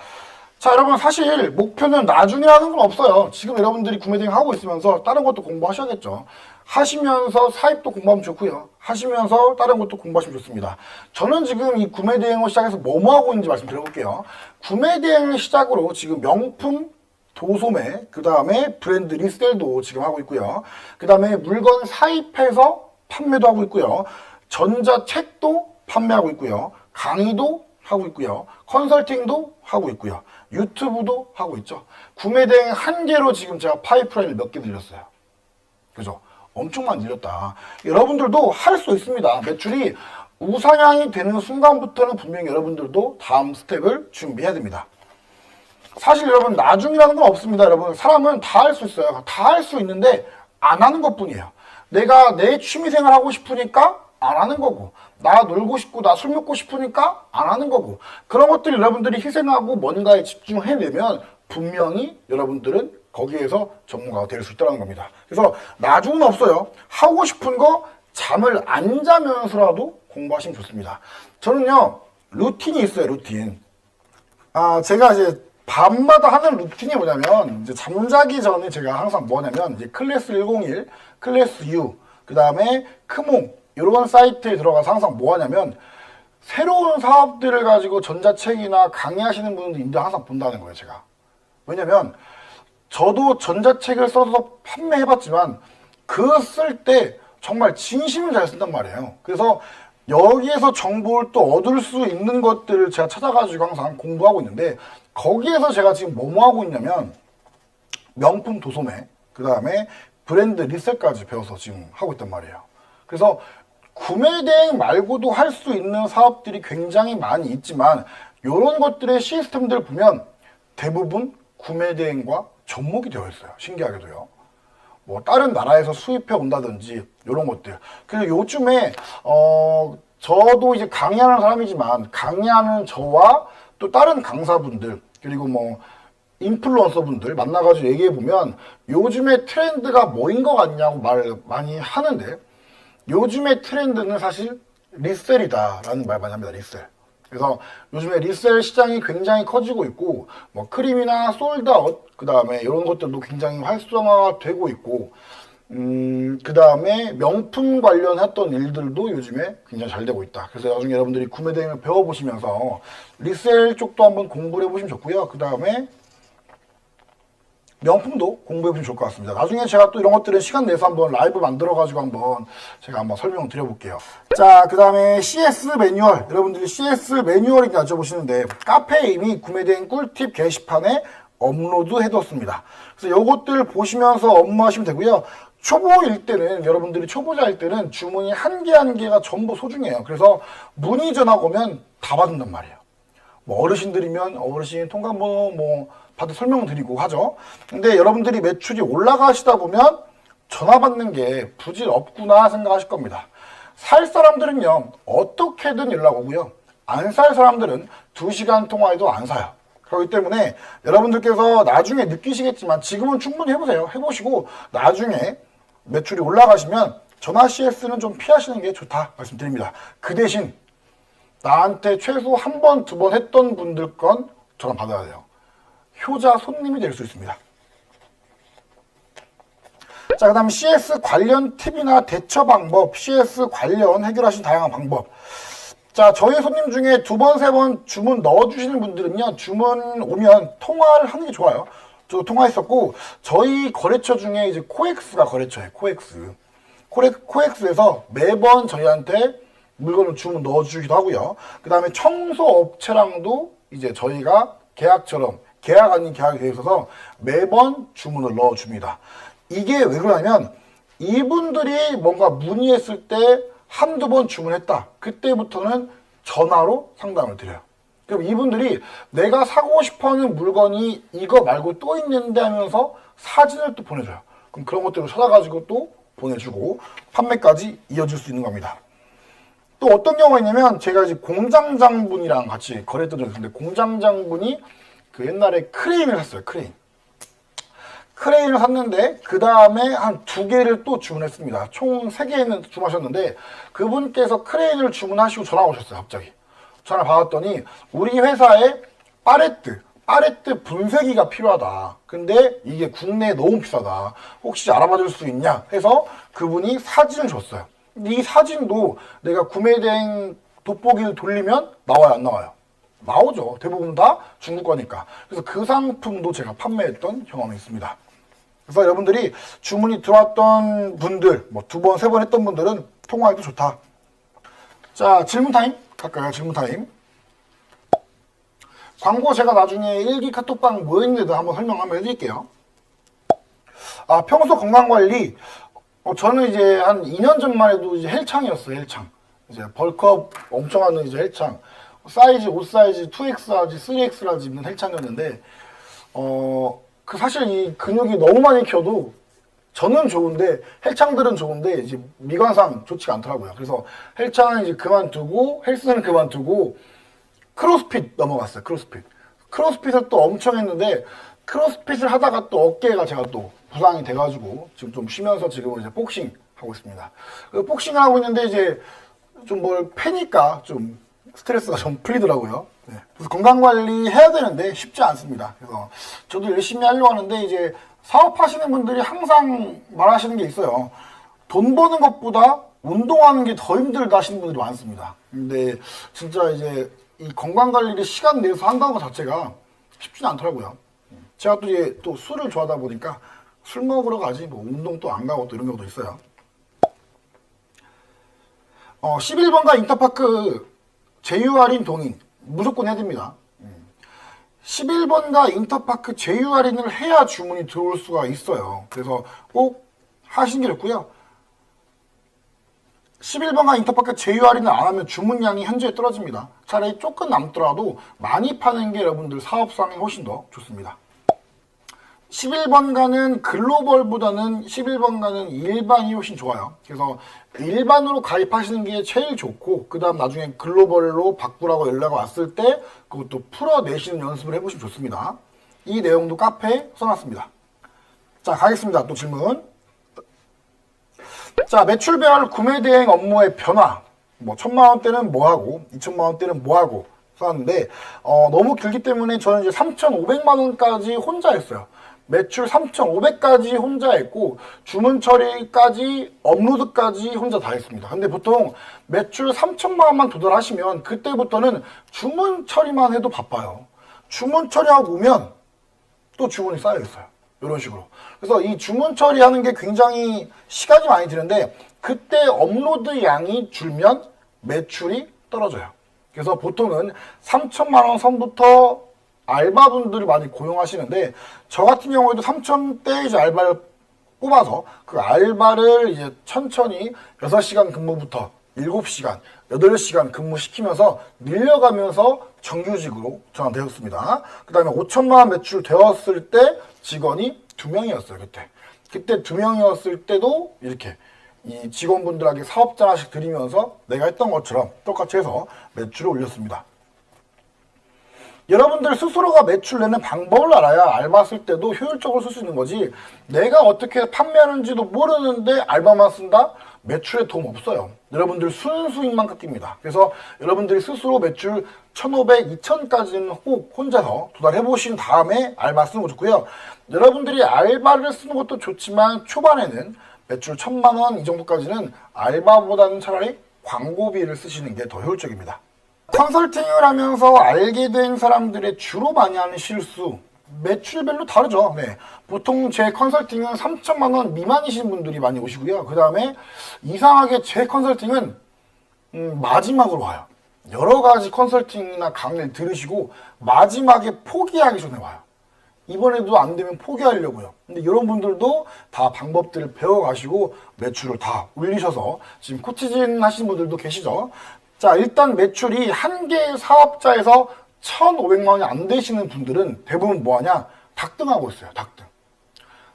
자, 여러분 사실 목표는 나중이라는 건 없어요. 지금 여러분들이 구매 대행 하고 있으면서 다른 것도 공부하셔야겠죠. 하시면서 사입도 공부하면 좋고요. 하시면서 다른 것도 공부하시면 좋습니다. 저는 지금 이 구매 대행을 시작해서 뭐뭐 하고 있는지 말씀드려볼게요. 구매 대행을 시작으로 지금 명품 도소매, 그 다음에 브랜드 리셀도 지금 하고 있고요. 그 다음에 물건 사입해서 판매도 하고 있고요. 전자책도 판매하고 있고요. 강의도 하고 있고요. 컨설팅도 하고 있고요. 유튜브도 하고 있죠. 구매 대행 한 개로 지금 제가 파이프라인을 몇 개 늘렸어요. 그죠? 엄청 많이 늘렸다. 여러분들도 할 수 있습니다. 매출이 우상향이 되는 순간부터는 분명히 여러분들도 다음 스텝을 준비해야 됩니다. 사실 여러분 나중이라는 건 없습니다. 여러분 사람은 다 할 수 있어요. 다 할 수 있는데 안 하는 것뿐이에요. 내가 내 취미생활 하고 싶으니까 안 하는 거고, 나 놀고 싶고 나 술 먹고 싶으니까 안 하는 거고, 그런 것들 여러분들이 희생하고 뭔가에 집중해내면 분명히 여러분들은 거기에서 전문가가 될 수 있다는 겁니다. 그래서 나중은 없어요. 하고 싶은 거 잠을 안 자면서라도 공부하시면 좋습니다. 저는요 루틴이 있어요. 루틴. 제가 이제 밤마다 하는 루틴이 뭐냐면, 이제 잠자기 전에 제가 항상 뭐냐면, 이제 클래스 101, 클래스 U, 그 다음에 크몽, 이런 사이트에 들어가서 항상 뭐 하냐면, 새로운 사업들을 가지고 전자책이나 강의하시는 분들인데 항상 본다는 거예요, 제가. 왜냐면, 저도 전자책을 써서 판매해봤지만, 그 쓸 때 정말 진심을 잘 쓴단 말이에요. 그래서 여기에서 정보를 또 얻을 수 있는 것들을 제가 찾아가지고 항상 공부하고 있는데, 거기에서 제가 지금 뭐뭐 하고 있냐면 명품 도소매, 그 다음에 브랜드 리셀까지 배워서 지금 하고 있단 말이에요. 그래서 구매 대행 말고도 할 수 있는 사업들이 굉장히 많이 있지만, 이런 것들의 시스템들을 보면 대부분 구매 대행과 접목이 되어 있어요. 신기하게도요. 뭐 다른 나라에서 수입해 온다든지 이런 것들. 그리고 요즘에 저도 이제 강의하는 사람이지만, 강의하는 저와 또 다른 강사분들, 그리고 뭐 인플루언서분들 만나가지고 얘기해보면 요즘의 트렌드가 뭐인 것 같냐고 말을 많이 하는데, 요즘의 트렌드는 사실 리셀이다 라는 말 많이 합니다. 리셀. 그래서 요즘에 리셀 시장이 굉장히 커지고 있고, 뭐 크림이나 솔드아웃, 그 다음에 이런 것들도 굉장히 활성화되고 있고, 그 다음에 명품 관련했던 일들도 요즘에 굉장히 잘 되고 있다. 그래서 나중에 여러분들이 구매 대행을 배워보시면서 리셀 쪽도 한번 공부를 해보시면 좋고요. 그 다음에 명품도 공부해보시면 좋을 것 같습니다. 나중에 제가 또 이런 것들은 시간 내서 한번 라이브 만들어가지고 제가 한번 설명을 드려볼게요. 자, 그 다음에 CS 매뉴얼. 여러분들이 CS 매뉴얼이 여쭤보시는데, 카페에 이미 구매 대행 꿀팁 게시판에 업로드 해뒀습니다. 그래서 이것들 보시면서 업무하시면 되고요. 초보일 때는, 여러분들이 초보자일 때는 주문이 한 개 한 개가 전부 소중해요. 그래서 문의 전화 오면 다 받는단 말이에요. 뭐 어르신들이면 어르신 통관번호 뭐 받아 설명드리고 하죠. 근데 여러분들이 매출이 올라가시다 보면 전화 받는 게 부질 없구나 생각하실 겁니다. 살 사람들은요 어떻게든 연락 오고요. 안 살 사람들은 2시간 통화해도 안 사요. 그렇기 때문에 여러분들께서 나중에 느끼시겠지만, 지금은 충분히 해보세요. 해보시고 나중에 매출이 올라가시면 전화 CS는 좀 피하시는 게 좋다 말씀드립니다. 그 대신 나한테 최소 한 번, 두 번 했던 분들 건 전화 받아야 돼요. 효자 손님이 될 수 있습니다. 자, 그 다음 CS 관련 팁이나 대처 방법, CS 관련 해결하신 다양한 방법. 자, 저희 손님 중에 2번, 3번 주문 넣어주시는 분들은요, 주문 오면 통화를 하는 게 좋아요. 저도 통화했었고, 저희 거래처 중에 이제 코엑스가 거래처예요. 코엑스에서 매번 저희한테 물건을 주문 넣어주기도 하고요. 그 다음에 청소업체랑도 이제 저희가 계약처럼, 계약 아닌 계약이 되어 있어서 매번 주문을 넣어줍니다. 이게 왜 그러냐면, 이분들이 뭔가 문의했을 때 한두 번 주문했다. 그때부터는 전화로 상담을 드려요. 그럼 이분들이 내가 사고 싶어하는 물건이 이거 말고 또 있는데 하면서 사진을 또 보내줘요. 그럼 그런 것들을 찾아가지고 또 보내주고 판매까지 이어질 수 있는 겁니다. 또 어떤 경우가 있냐면, 제가 이제 공장장분이랑 같이 거래했던 적이 있는데, 공장장분이 그 옛날에 크레인을 샀어요. 크레인을 샀는데 그 다음에 한 2개를 또 주문했습니다. 총 3개는 주문하셨는데 그분께서 크레인을 주문하시고 전화 오셨어요. 갑자기 전화 받았더니 우리 회사에 파레트 분쇄기가 필요하다. 근데 이게 국내에 너무 비싸다. 혹시 알아봐 줄 수 있냐 해서 그분이 사진을 줬어요. 이 사진도 내가 구매된 돋보기를 돌리면 나와요, 안 나와요? 나오죠. 대부분 다 중국 거니까. 그래서 그 상품도 제가 판매했던 경험이 있습니다. 그래서 여러분들이 주문이 들어왔던 분들, 뭐 2번, 3번 했던 분들은 통화해도 좋다. 자, 질문 타임 갈까요? 질문 타임. 광고 제가 나중에 1기 카톡방 뭐였는지도 한번 설명 한번 해드릴게요. 평소 건강관리. 저는 이제 한 2년 전만 해도 이제 헬창이었어요, 헬창. 이제 벌크업 엄청 하는 이제 헬창. 사이즈, 옷 사이즈 2X라지, 3X라지 입는 헬창이었는데, 사실 이 근육이 너무 많이 켜도 저는 좋은데, 헬창들은 좋은데, 이제 미관상 좋지가 않더라고요. 그래서 헬창은 이제 그만두고, 헬스는 그만두고, 크로스핏 넘어갔어요, 크로스핏. 크로스핏을 또 엄청 했는데, 크로스핏을 하다가 또 어깨가 제가 또 부상이 돼가지고, 지금 좀 쉬면서 지금은 이제 복싱 하고 있습니다. 복싱을 하고 있는데, 이제 좀 뭘 패니까 좀 스트레스가 좀 풀리더라고요. 네. 그래서 건강관리 해야 되는데 쉽지 않습니다. 그래서 저도 열심히 하려고 하는데 이제 사업하시는 분들이 항상 말하시는 게 있어요. 돈 버는 것보다 운동하는 게 더 힘들다 하시는 분들이 많습니다. 근데 진짜 이제 이 건강관리를 시간 내서 한다는 것 자체가 쉽지는 않더라고요. 제가 또 이제 또 술을 좋아하다 보니까 술 먹으러 가지 뭐 운동 또 안 가고 또 이런 경우도 있어요. 11번가 인터파크 제휴 할인 동의 무조건 해야 됩니다. 11번가 인터파크 제휴 할인을 해야 주문이 들어올 수가 있어요. 그래서 꼭 하시는 게 좋고요. 11번가 인터파크 제휴 할인을 안 하면 주문량이 현저히 떨어집니다. 차라리 조금 남더라도 많이 파는 게 여러분들 사업상에 훨씬 더 좋습니다. 11번가는 글로벌보다는 11번가는 일반이 훨씬 좋아요. 그래서 일반으로 가입하시는 게 제일 좋고 그 다음 나중에 글로벌로 바꾸라고 연락이 왔을 때 그것도 풀어내시는 연습을 해보시면 좋습니다. 이 내용도 카페에 써놨습니다. 자, 가겠습니다. 또 질문. 자, 매출별 구매대행 업무의 변화. 뭐 1,000만원대는 뭐하고 2,000만원대는 뭐하고 써놨는데 너무 길기 때문에 저는 이제 3,500만원까지 혼자 했어요. 매출 3,500까지 혼자 했고 주문 처리까지 업로드까지 혼자 다 했습니다. 근데 보통 매출 3,000만 원만 도달하시면 그때부터는 주문 처리만 해도 바빠요. 주문 처리하고 오면 또 주문이 쌓여 있어요. 이런 식으로. 그래서 이 주문 처리하는 게 굉장히 시간이 많이 드는데 그때 업로드 양이 줄면 매출이 떨어져요. 그래서 보통은 3,000만 원 선부터 알바분들을 많이 고용하시는데 저 같은 경우에도 3,000대 이제 알바를 뽑아서 그 알바를 이제 천천히 6시간 근무부터 7시간, 8시간 근무시키면서 늘려가면서 정규직으로 전환되었습니다. 그 다음에 5천만 원 매출 되었을 때 직원이 2명이었어요, 그때. 그때 2명이었을 때도 이렇게 이 직원분들에게 사업자 하나씩 드리면서 내가 했던 것처럼 똑같이 해서 매출을 올렸습니다. 여러분들 스스로가 매출 내는 방법을 알아야 알바 쓸 때도 효율적으로 쓸 수 있는 거지 내가 어떻게 판매하는지도 모르는데 알바만 쓴다? 매출에 도움 없어요. 여러분들 순수익만 깎입니다. 그래서 여러분들이 스스로 매출 1,500, 2,000까지는 꼭 혼자서 도달해 보신 다음에 알바 쓰는 거 좋고요. 여러분들이 알바를 쓰는 것도 좋지만 초반에는 매출 1,000만 원 이 정도까지는 알바보다는 차라리 광고비를 쓰시는 게 더 효율적입니다. 컨설팅을 하면서 알게 된 사람들의 주로 많이 하는 실수 매출별로 다르죠. 네. 보통 제 컨설팅은 3,000만 원 미만이신 분들이 많이 오시고요. 그 다음에 이상하게 제 컨설팅은 마지막으로 와요. 여러 가지 컨설팅이나 강의를 들으시고 마지막에 포기하기 전에 와요. 이번에도 안 되면 포기하려고요. 근데 이런 분들도 다 방법들을 배워가시고 매출을 다 올리셔서 지금 코치진 하시는 분들도 계시죠. 자, 일단 매출이 한 개의 사업자에서 1,500만 원이 안 되시는 분들은 대부분 뭐하냐? 닭등하고 있어요. 닭등.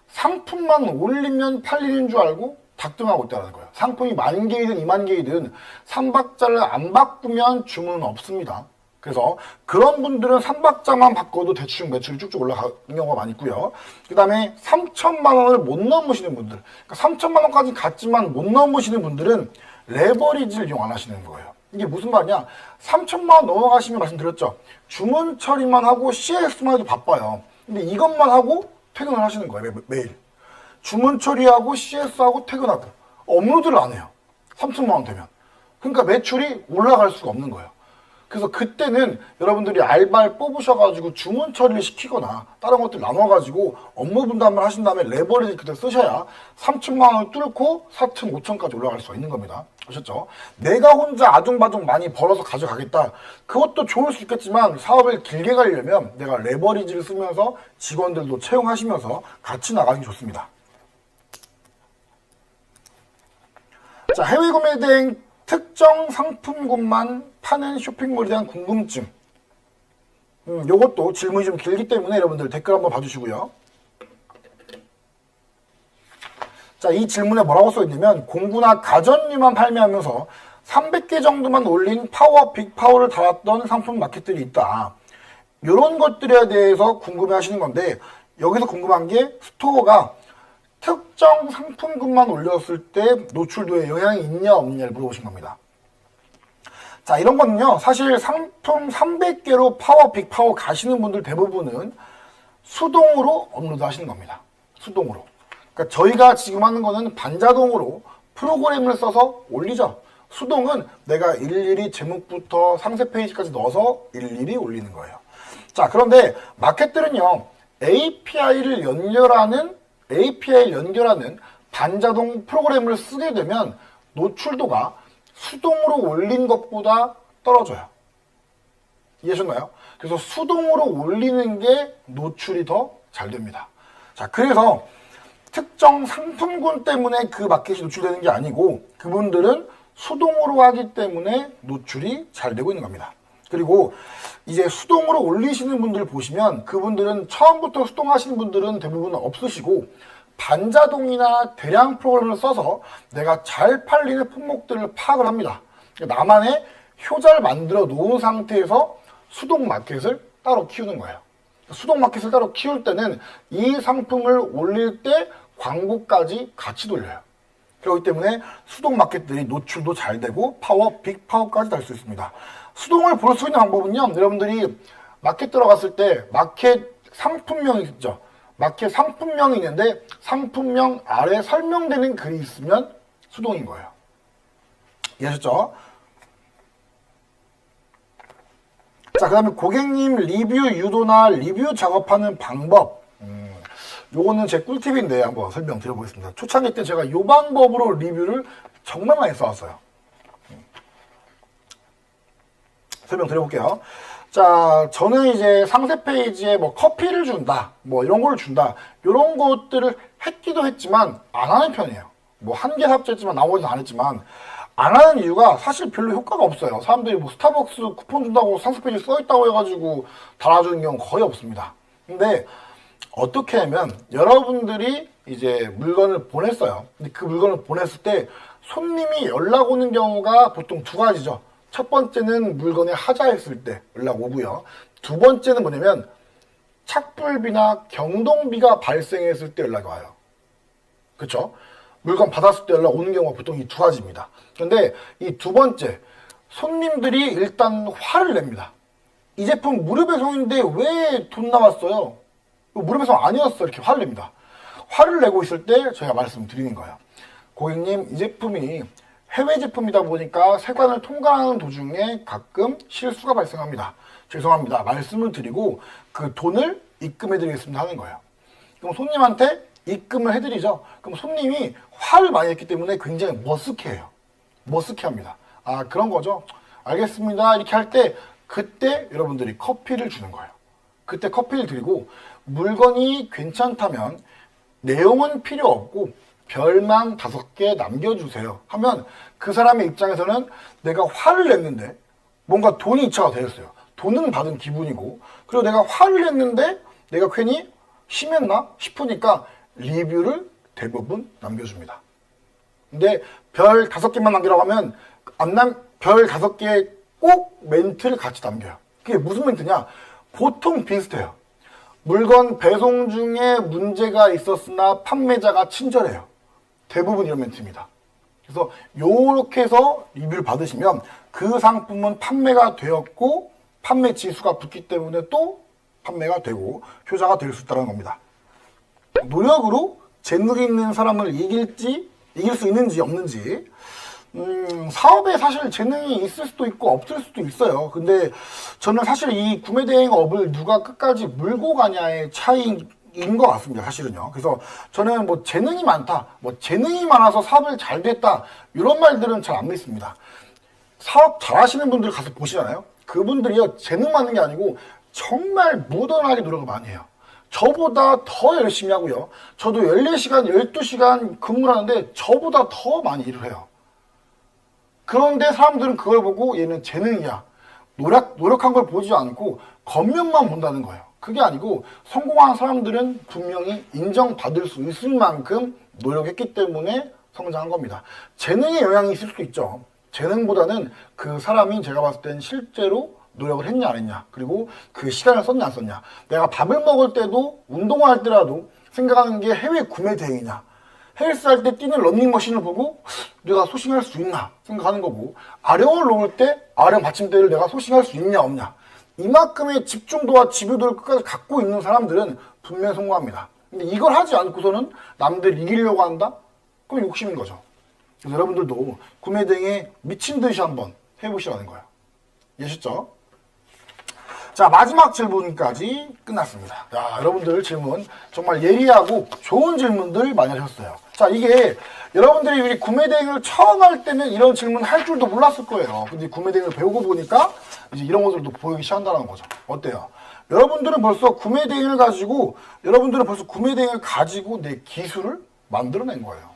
상품만 올리면 팔리는 줄 알고 닭등하고 있다는 거예요. 상품이 10,000개이든 20,000개이든 3박자를 안 바꾸면 주문은 없습니다. 그래서 그런 분들은 3박자만 바꿔도 대충 매출이 쭉쭉 올라가는 경우가 많이 있고요. 그 다음에 3천만 원을 못 넘으시는 분들, 그러니까 3천만 원까지 갔지만 못 넘으시는 분들은 레버리지를 이용 안 하시는 거예요. 이게 무슨 말이냐? 3천만 원 넘어가시면 말씀드렸죠. 주문 처리만 하고 CS만 해도 바빠요. 근데 이것만 하고 퇴근을 하시는 거예요. 매일. 주문 처리하고 CS하고 퇴근하고 업로드를 안 해요. 3천만 원 되면. 그러니까 매출이 올라갈 수가 없는 거예요. 그래서 그때는 여러분들이 알바를 뽑으셔가지고 주문 처리를 시키거나 다른 것들 나눠가지고 업무 분담을 하신 다음에 레버리지 그때 쓰셔야 3천만 원을 뚫고 4천, 5천까지 올라갈 수가 있는 겁니다. 아셨죠? 내가 혼자 아둥바둥 많이 벌어서 가져가겠다. 그것도 좋을 수 있겠지만 사업을 길게 가려면 내가 레버리지를 쓰면서 직원들도 채용하시면서 같이 나가는 게 좋습니다. 자, 해외 구매 대행 특정 상품군만 파는 쇼핑몰에 대한 궁금증. 요것도 질문이 좀 길기 때문에 여러분들 댓글 한번 봐주시고요. 자, 이 질문에 뭐라고 써있냐면 공구나 가전류만 판매하면서 300개 정도만 올린 파워, 빅파워를 달았던 상품 마켓들이 있다. 이런 것들에 대해서 궁금해 하시는 건데 여기서 궁금한 게 스토어가 특정 상품군만 올렸을 때 노출도에 영향이 있냐 없느냐를 물어보신 겁니다. 자, 이런 거는요, 사실 상품 300개로 파워, 빅파워 가시는 분들 대부분은 수동으로 업로드 하시는 겁니다. 수동으로. 그러니까 저희가 지금 하는 거는 반자동으로 프로그램을 써서 올리죠. 수동은 내가 일일이 제목부터 상세 페이지까지 넣어서 일일이 올리는 거예요. 자, 그런데 마켓들은요, API를 연결하는 반자동 프로그램을 쓰게 되면 노출도가 수동으로 올린 것보다 떨어져요. 이해하셨나요? 그래서 수동으로 올리는 게 노출이 더 잘 됩니다. 자, 그래서 특정 상품군 때문에 그 마켓이 노출되는 게 아니고 그분들은 수동으로 하기 때문에 노출이 잘 되고 있는 겁니다. 그리고 이제 수동으로 올리시는 분들 보시면 그분들은 처음부터 수동하시는 분들은 대부분 없으시고 반자동이나 대량 프로그램을 써서 내가 잘 팔리는 품목들을 파악을 합니다. 나만의 효자를 만들어 놓은 상태에서 수동 마켓을 따로 키우는 거예요. 수동 마켓을 따로 키울 때는 이 상품을 올릴 때 광고까지 같이 돌려요. 그렇기 때문에 수동 마켓들이 노출도 잘 되고 파워, 빅파워까지 달 수 있습니다. 수동을 볼 수 있는 방법은요, 여러분들이 마켓 들어갔을 때 마켓 상품명이 있죠. 마켓 상품명이 있는데 상품명 아래 설명되는 글이 있으면 수동인 거예요. 이해하셨죠? 자, 그 다음에 고객님 리뷰 유도나 리뷰 작업하는 방법. 요거는 제 꿀팁인데 한번 설명드려보겠습니다. 초창기 때 제가 요 방법으로 리뷰를 정말 많이 써왔어요. 설명드려볼게요. 자, 저는 이제 상세 페이지에 뭐 커피를 준다, 뭐 이런 걸 준다, 이런 것들을 했기도 했지만 안 하는 편이에요. 뭐 한 개 삭제했지만 나머지는 안 했지만 안 하는 이유가 사실 별로 효과가 없어요. 사람들이 뭐 스타벅스 쿠폰 준다고 상세 페이지에 써있다고 해가지고 달아주는 경우는 거의 없습니다. 근데 어떻게 하면 여러분들이 이제 물건을 보냈어요. 근데 그 물건을 보냈을 때 손님이 연락 오는 경우가 보통 두 가지죠. 첫 번째는 물건에 하자했을 때 연락 오고요. 두 번째는 뭐냐면 착불비나 경동비가 발생했을 때 연락이 와요. 그렇죠? 물건 받았을 때 연락 오는 경우가 보통 이 두 가지입니다. 그런데 이 두 번째, 손님들이 일단 화를 냅니다. 이 제품 무료 배송인데 왜 돈 나왔어요? 무료 배송 아니었어. 이렇게 화를 냅니다. 화를 내고 있을 때 저희가 말씀드리는 거예요. 고객님, 이 제품이 해외 제품이다 보니까 세관을 통과하는 도중에 가끔 실수가 발생합니다. 죄송합니다. 말씀을 드리고 그 돈을 입금해 드리겠습니다 하는 거예요. 그럼 손님한테 입금을 해드리죠. 그럼 손님이 화를 많이 냈기 때문에 굉장히 머쓱해요. 머쓱해합니다. 아, 그런 거죠. 알겠습니다. 이렇게 할 때 그때 여러분들이 커피를 주는 거예요. 그때 커피를 드리고 물건이 괜찮다면 내용은 필요 없고 별만 5개 남겨주세요 하면 그 사람의 입장에서는 내가 화를 냈는데 뭔가 돈이 이차가 되었어요. 돈은 받은 기분이고 그리고 내가 화를 냈는데 내가 괜히 심했나 싶으니까 리뷰를 대부분 남겨줍니다. 근데 별 5개만 남기라고 하면 별 5개에 꼭 멘트를 같이 남겨요. 그게 무슨 멘트냐? 보통 비슷해요. 물건 배송 중에 문제가 있었으나 판매자가 친절해요. 대부분 이런 멘트입니다. 그래서 요렇게 해서 리뷰를 받으시면 그 상품은 판매가 되었고 판매 지수가 붙기 때문에 또 판매가 되고 효자가 될 수 있다는 겁니다. 노력으로 재능 있는 사람을 이길 수 있는지 없는지, 사업에 사실 재능이 있을 수도 있고 없을 수도 있어요. 근데 저는 사실 이 구매대행업을 누가 끝까지 물고 가냐의 차이인 것 같습니다. 사실은요. 그래서 저는 뭐 재능이 많다, 뭐 재능이 많아서 사업을 잘 됐다, 이런 말들은 잘 안 믿습니다. 사업 잘하시는 분들 가서 보시잖아요. 그분들이요, 재능 많은 게 아니고 정말 무던하게 노력을 많이 해요. 저보다 더 열심히 하고요. 저도 14시간, 12시간 근무를 하는데 저보다 더 많이 일을 해요. 그런데 사람들은 그걸 보고 얘는 재능이야, 노력한 걸 보지 않고 겉면만 본다는 거예요. 그게 아니고 성공한 사람들은 분명히 인정받을 수 있을 만큼 노력했기 때문에 성장한 겁니다. 재능에 영향이 있을 수도 있죠. 재능보다는 그 사람이 제가 봤을 땐 실제로 노력을 했냐 안 했냐, 그리고 그 시간을 썼냐 안 썼냐. 내가 밥을 먹을 때도 운동을 할 때라도 생각하는 게 해외 구매 대행이냐, 헬스할 때 뛰는 런닝머신을 보고 내가 소싱할 수 있나 생각하는 거고, 아령을 놓을 때 아령 받침대를 내가 소싱할 수 있냐 없냐, 이만큼의 집중도와 집요도를 끝까지 갖고 있는 사람들은 분명히 성공합니다. 근데 이걸 하지 않고서는 남들 이기려고 한다? 그럼 욕심인 거죠. 그래서 여러분들도 구매 대행에 미친 듯이 한번 해보시라는 거예요. 이해하셨죠? 자, 마지막 질문까지 끝났습니다. 야, 여러분들 질문 정말 예리하고 좋은 질문들 많이 하셨어요. 자, 이게 여러분들이 우리 구매대행을 처음 할 때는 이런 질문 할 줄도 몰랐을 거예요. 근데 구매대행을 배우고 보니까 이제 이런 것들도 보이기 시작한다는 거죠. 어때요? 여러분들은 벌써 구매대행을 가지고 내 기술을 만들어낸 거예요.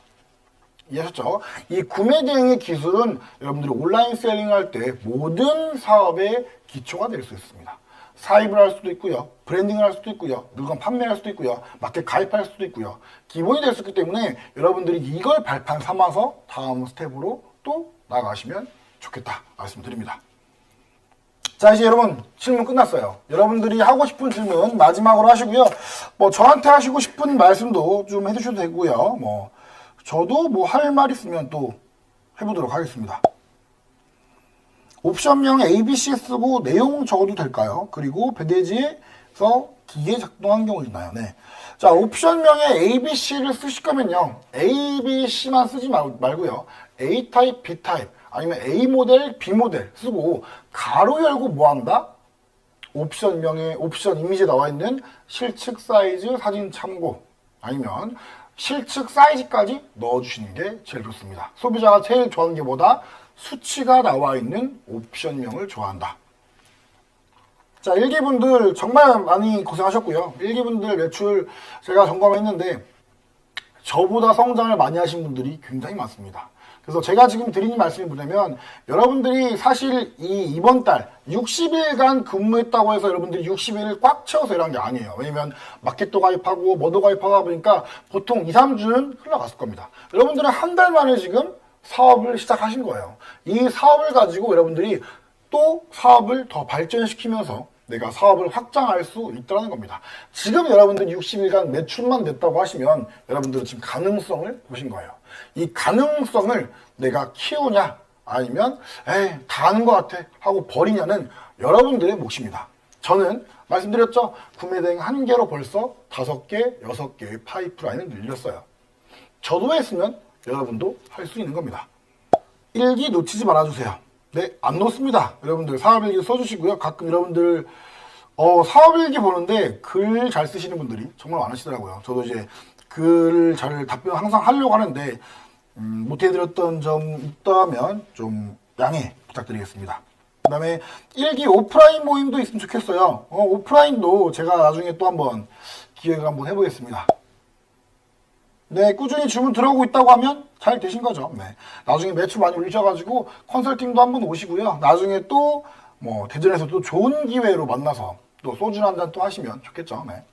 이해하셨죠? 이 구매대행의 기술은 여러분들이 온라인 셀링을 할 때 모든 사업의 기초가 될 수 있습니다. 사입을 할 수도 있고요, 브랜딩을 할 수도 있고요, 물건 판매할 수도 있고요, 마켓 가입할 수도 있고요, 기본이 될 수 있기 때문에 여러분들이 이걸 발판 삼아서 다음 스텝으로 또 나가시면 좋겠다 말씀드립니다. 자, 이제 여러분 질문 끝났어요. 여러분들이 하고 싶은 질문 마지막으로 하시고요, 뭐 저한테 하시고 싶은 말씀도 좀 해주셔도 되고요, 뭐 저도 뭐 할 말 있으면 또 해보도록 하겠습니다. 옵션명 ABC 쓰고 내용 적어도 될까요? 그리고 배대지에서 기계 작동한 경우 있나요? 네. 자, 옵션명에 ABC를 쓰실 거면요, ABC만 쓰지 말고요, A 타입, B 타입, 아니면 A 모델, B 모델 쓰고 가로 열고 뭐 한다? 옵션명에 옵션 이미지에 나와 있는 실측 사이즈 사진 참고, 아니면 실측 사이즈까지 넣어주시는 게 제일 좋습니다. 소비자가 제일 좋아하는 게 뭐다? 수치가 나와 있는 옵션명을 좋아한다. 자, 1기분들 정말 많이 고생하셨고요. 1기분들 매출 제가 점검했는데 저보다 성장을 많이 하신 분들이 굉장히 많습니다. 그래서 제가 지금 드리는 말씀이 뭐냐면, 여러분들이 사실 이번 달 60일간 근무했다고 해서 여러분들이 60일을 꽉 채워서 일한 게 아니에요. 왜냐면 마켓도 가입하고 뭐도 가입하다 보니까 보통 2, 3주는 흘러갔을 겁니다. 여러분들은 한 달 만에 지금 사업을 시작하신 거예요. 이 사업을 가지고 여러분들이 또 사업을 더 발전시키면서 내가 사업을 확장할 수 있다는 겁니다. 지금 여러분들이 60일간 매출만 냈다고 하시면 여러분들은 지금 가능성을 보신 거예요. 이 가능성을 내가 키우냐, 아니면 다 아는 것 같아 하고 버리냐는 여러분들의 몫입니다. 저는 말씀드렸죠, 구매대행 1개로 벌써 5개, 6개의 파이프라인을 늘렸어요. 저도 했으면 여러분도 할 수 있는 겁니다. 일기 놓치지 말아주세요. 네, 안 놓습니다. 여러분들 사업일기 써주시고요. 가끔 여러분들 사업일기 보는데 글 잘 쓰시는 분들이 정말 많으시더라고요. 저도 이제 글 잘 답변 항상 하려고 하는데 못해드렸던 점 있다면 좀 양해 부탁드리겠습니다. 그 다음에 일기 오프라인 모임도 있으면 좋겠어요. 오프라인도 제가 나중에 또 한번 기획을 한번 해보겠습니다. 네, 꾸준히 주문 들어오고 있다고 하면 잘 되신 거죠. 네, 나중에 매출 많이 올리셔가지고 컨설팅도 한번 오시고요. 나중에 또 뭐 대전에서 또 좋은 기회로 만나서 또 소주 한잔 또 하시면 좋겠죠. 네.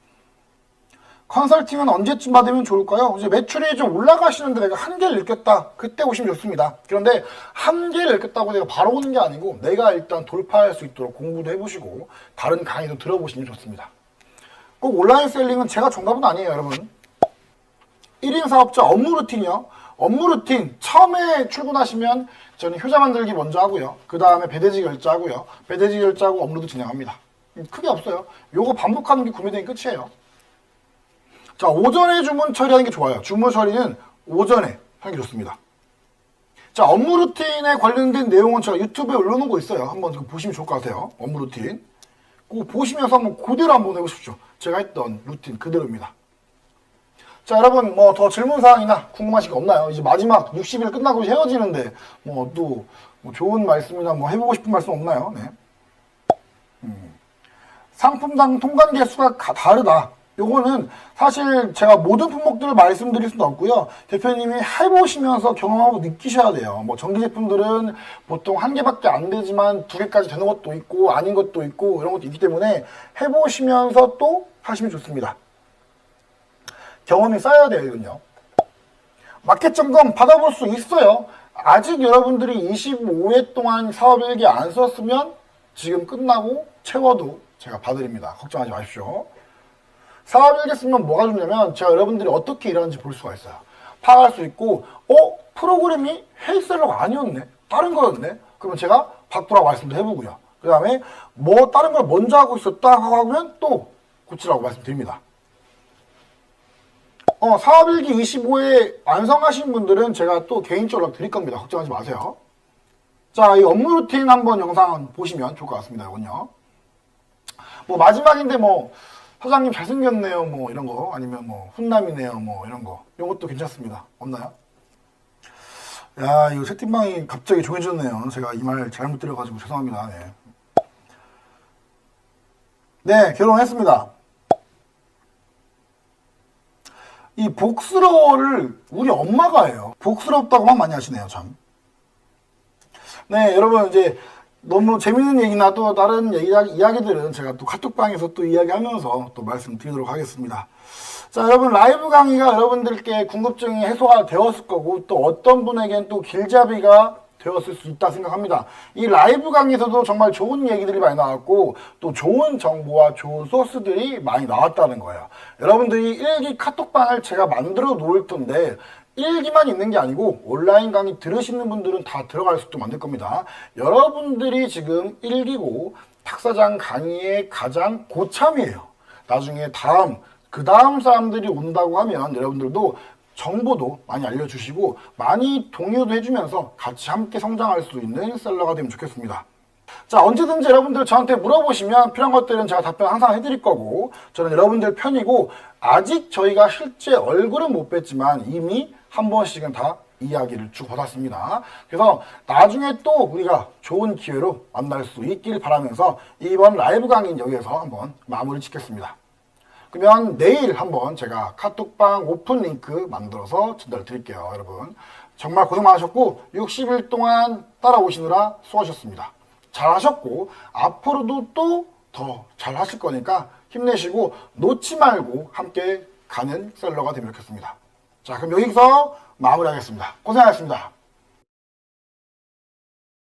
컨설팅은 언제쯤 받으면 좋을까요? 이제 매출이 좀 올라가시는데 내가 한계를 느꼈다. 그때 오시면 좋습니다. 그런데 한계를 느꼈다고 내가 바로 오는 게 아니고 내가 일단 돌파할 수 있도록 공부도 해보시고 다른 강의도 들어보시면 좋습니다. 꼭 온라인 셀링은 제가 정답은 아니에요, 여러분. 1인 사업자 업무 루틴이요. 업무 루틴 처음에 출근하시면 저는 효자 만들기 먼저 하고요. 그 다음에 배대지 결제하고요. 배대지 결제하고 업로드 진행합니다. 크게 없어요. 요거 반복하는 게 구매대행 끝이에요. 자, 오전에 주문 처리하는 게 좋아요. 주문 처리는 오전에 하는 게 좋습니다. 자, 업무 루틴에 관련된 내용은 제가 유튜브에 올려놓은 거 있어요. 한번 보시면 좋을 것 같아요. 업무 루틴. 그거 보시면서 한번 그대로 한번 해보십시오. 제가 했던 루틴 그대로입니다. 자, 여러분 뭐 더 질문사항이나 궁금하신 거 없나요? 이제 마지막 60일 끝나고 헤어지는데 뭐 또 뭐 좋은 말씀이나 뭐 해보고 싶은 말씀 없나요? 네. 상품당 통관 개수가 다르다. 요거는 사실 제가 모든 품목들을 말씀드릴 수는 없고요. 대표님이 해보시면서 경험하고 느끼셔야 돼요. 뭐 전기 제품들은 보통 한 개밖에 안 되지만 두 개까지 되는 것도 있고 아닌 것도 있고 이런 것도 있기 때문에 해보시면서 또 하시면 좋습니다. 경험이 쌓여야 돼요, 이건요. 마켓 점검 받아볼 수 있어요. 아직 여러분들이 25회 동안 사업 일기 안 썼으면 지금 끝나고 채워도 제가 봐드립니다. 걱정하지 마십시오. 사업 일기 쓰면 뭐가 좋냐면 제가 여러분들이 어떻게 일하는지 볼 수가 있어요. 파악할 수 있고 프로그램이 헬셀러가 아니었네. 다른 거였네. 그러면 제가 바꾸라고 말씀도 해보고요. 그 다음에 뭐 다른 걸 먼저 하고 있었다 하면 또 고치라고 말씀드립니다. 사업일기 25회 완성하신 분들은 제가 또 개인적으로 드릴 겁니다. 걱정하지 마세요. 자, 이 업무 루틴 한번 영상 보시면 좋을 것 같습니다. 이건요. 뭐 마지막인데 뭐 사장님 잘생겼네요. 뭐 이런 거 아니면 뭐 훈남이네요. 뭐 이런 거. 이런 것도 괜찮습니다. 없나요? 야, 이거 채팅방이 갑자기 조용해졌네요. 제가 이 말 잘못 드려가지고 죄송합니다. 네, 결혼했습니다. 이 복스러워를 우리 엄마가 해요. 복스럽다고만 많이 하시네요, 참. 네, 여러분 이제 너무 재밌는 얘기나 또 다른 이야기들은 제가 또 카톡방에서 또 이야기하면서 또 말씀드리도록 하겠습니다. 자, 여러분 라이브 강의가 여러분들께 궁금증이 해소가 되었을 거고 또 어떤 분에겐 또 길잡이가 되었을 수 있다 생각합니다. 이 라이브 강의에서도 정말 좋은 얘기들이 많이 나왔고 또 좋은 정보와 좋은 소스들이 많이 나왔다는 거예요. 여러분들이 일기 카톡방을 제가 만들어 놓을 텐데 일기만 있는 게 아니고 온라인 강의 들으시는 분들은 다 들어갈 수 있도록 만들 겁니다. 여러분들이 지금 일기고 탁사장 강의의 가장 고참이에요. 나중에 그 다음 사람들이 온다고 하면 여러분들도 정보도 많이 알려주시고 많이 동요도 해주면서 같이 함께 성장할 수 있는 셀러가 되면 좋겠습니다. 자, 언제든지 여러분들 저한테 물어보시면 필요한 것들은 제가 답변 항상 해드릴 거고 저는 여러분들 편이고 아직 저희가 실제 얼굴은 못 뵀지만 이미 한 번씩은 다 이야기를 주고받았습니다. 그래서 나중에 또 우리가 좋은 기회로 만날 수 있길 바라면서 이번 라이브 강의는 여기에서 한번 마무리 짓겠습니다. 그러면 내일 한번 제가 카톡방 오픈 링크 만들어서 전달 드릴게요. 여러분 정말 고생 많으셨고 60일 동안 따라오시느라 수고하셨습니다. 잘하셨고 앞으로도 또 더 잘하실 거니까 힘내시고 놓지 말고 함께 가는 셀러가 되면 좋겠습니다. 자, 그럼 여기서 마무리하겠습니다. 고생하셨습니다.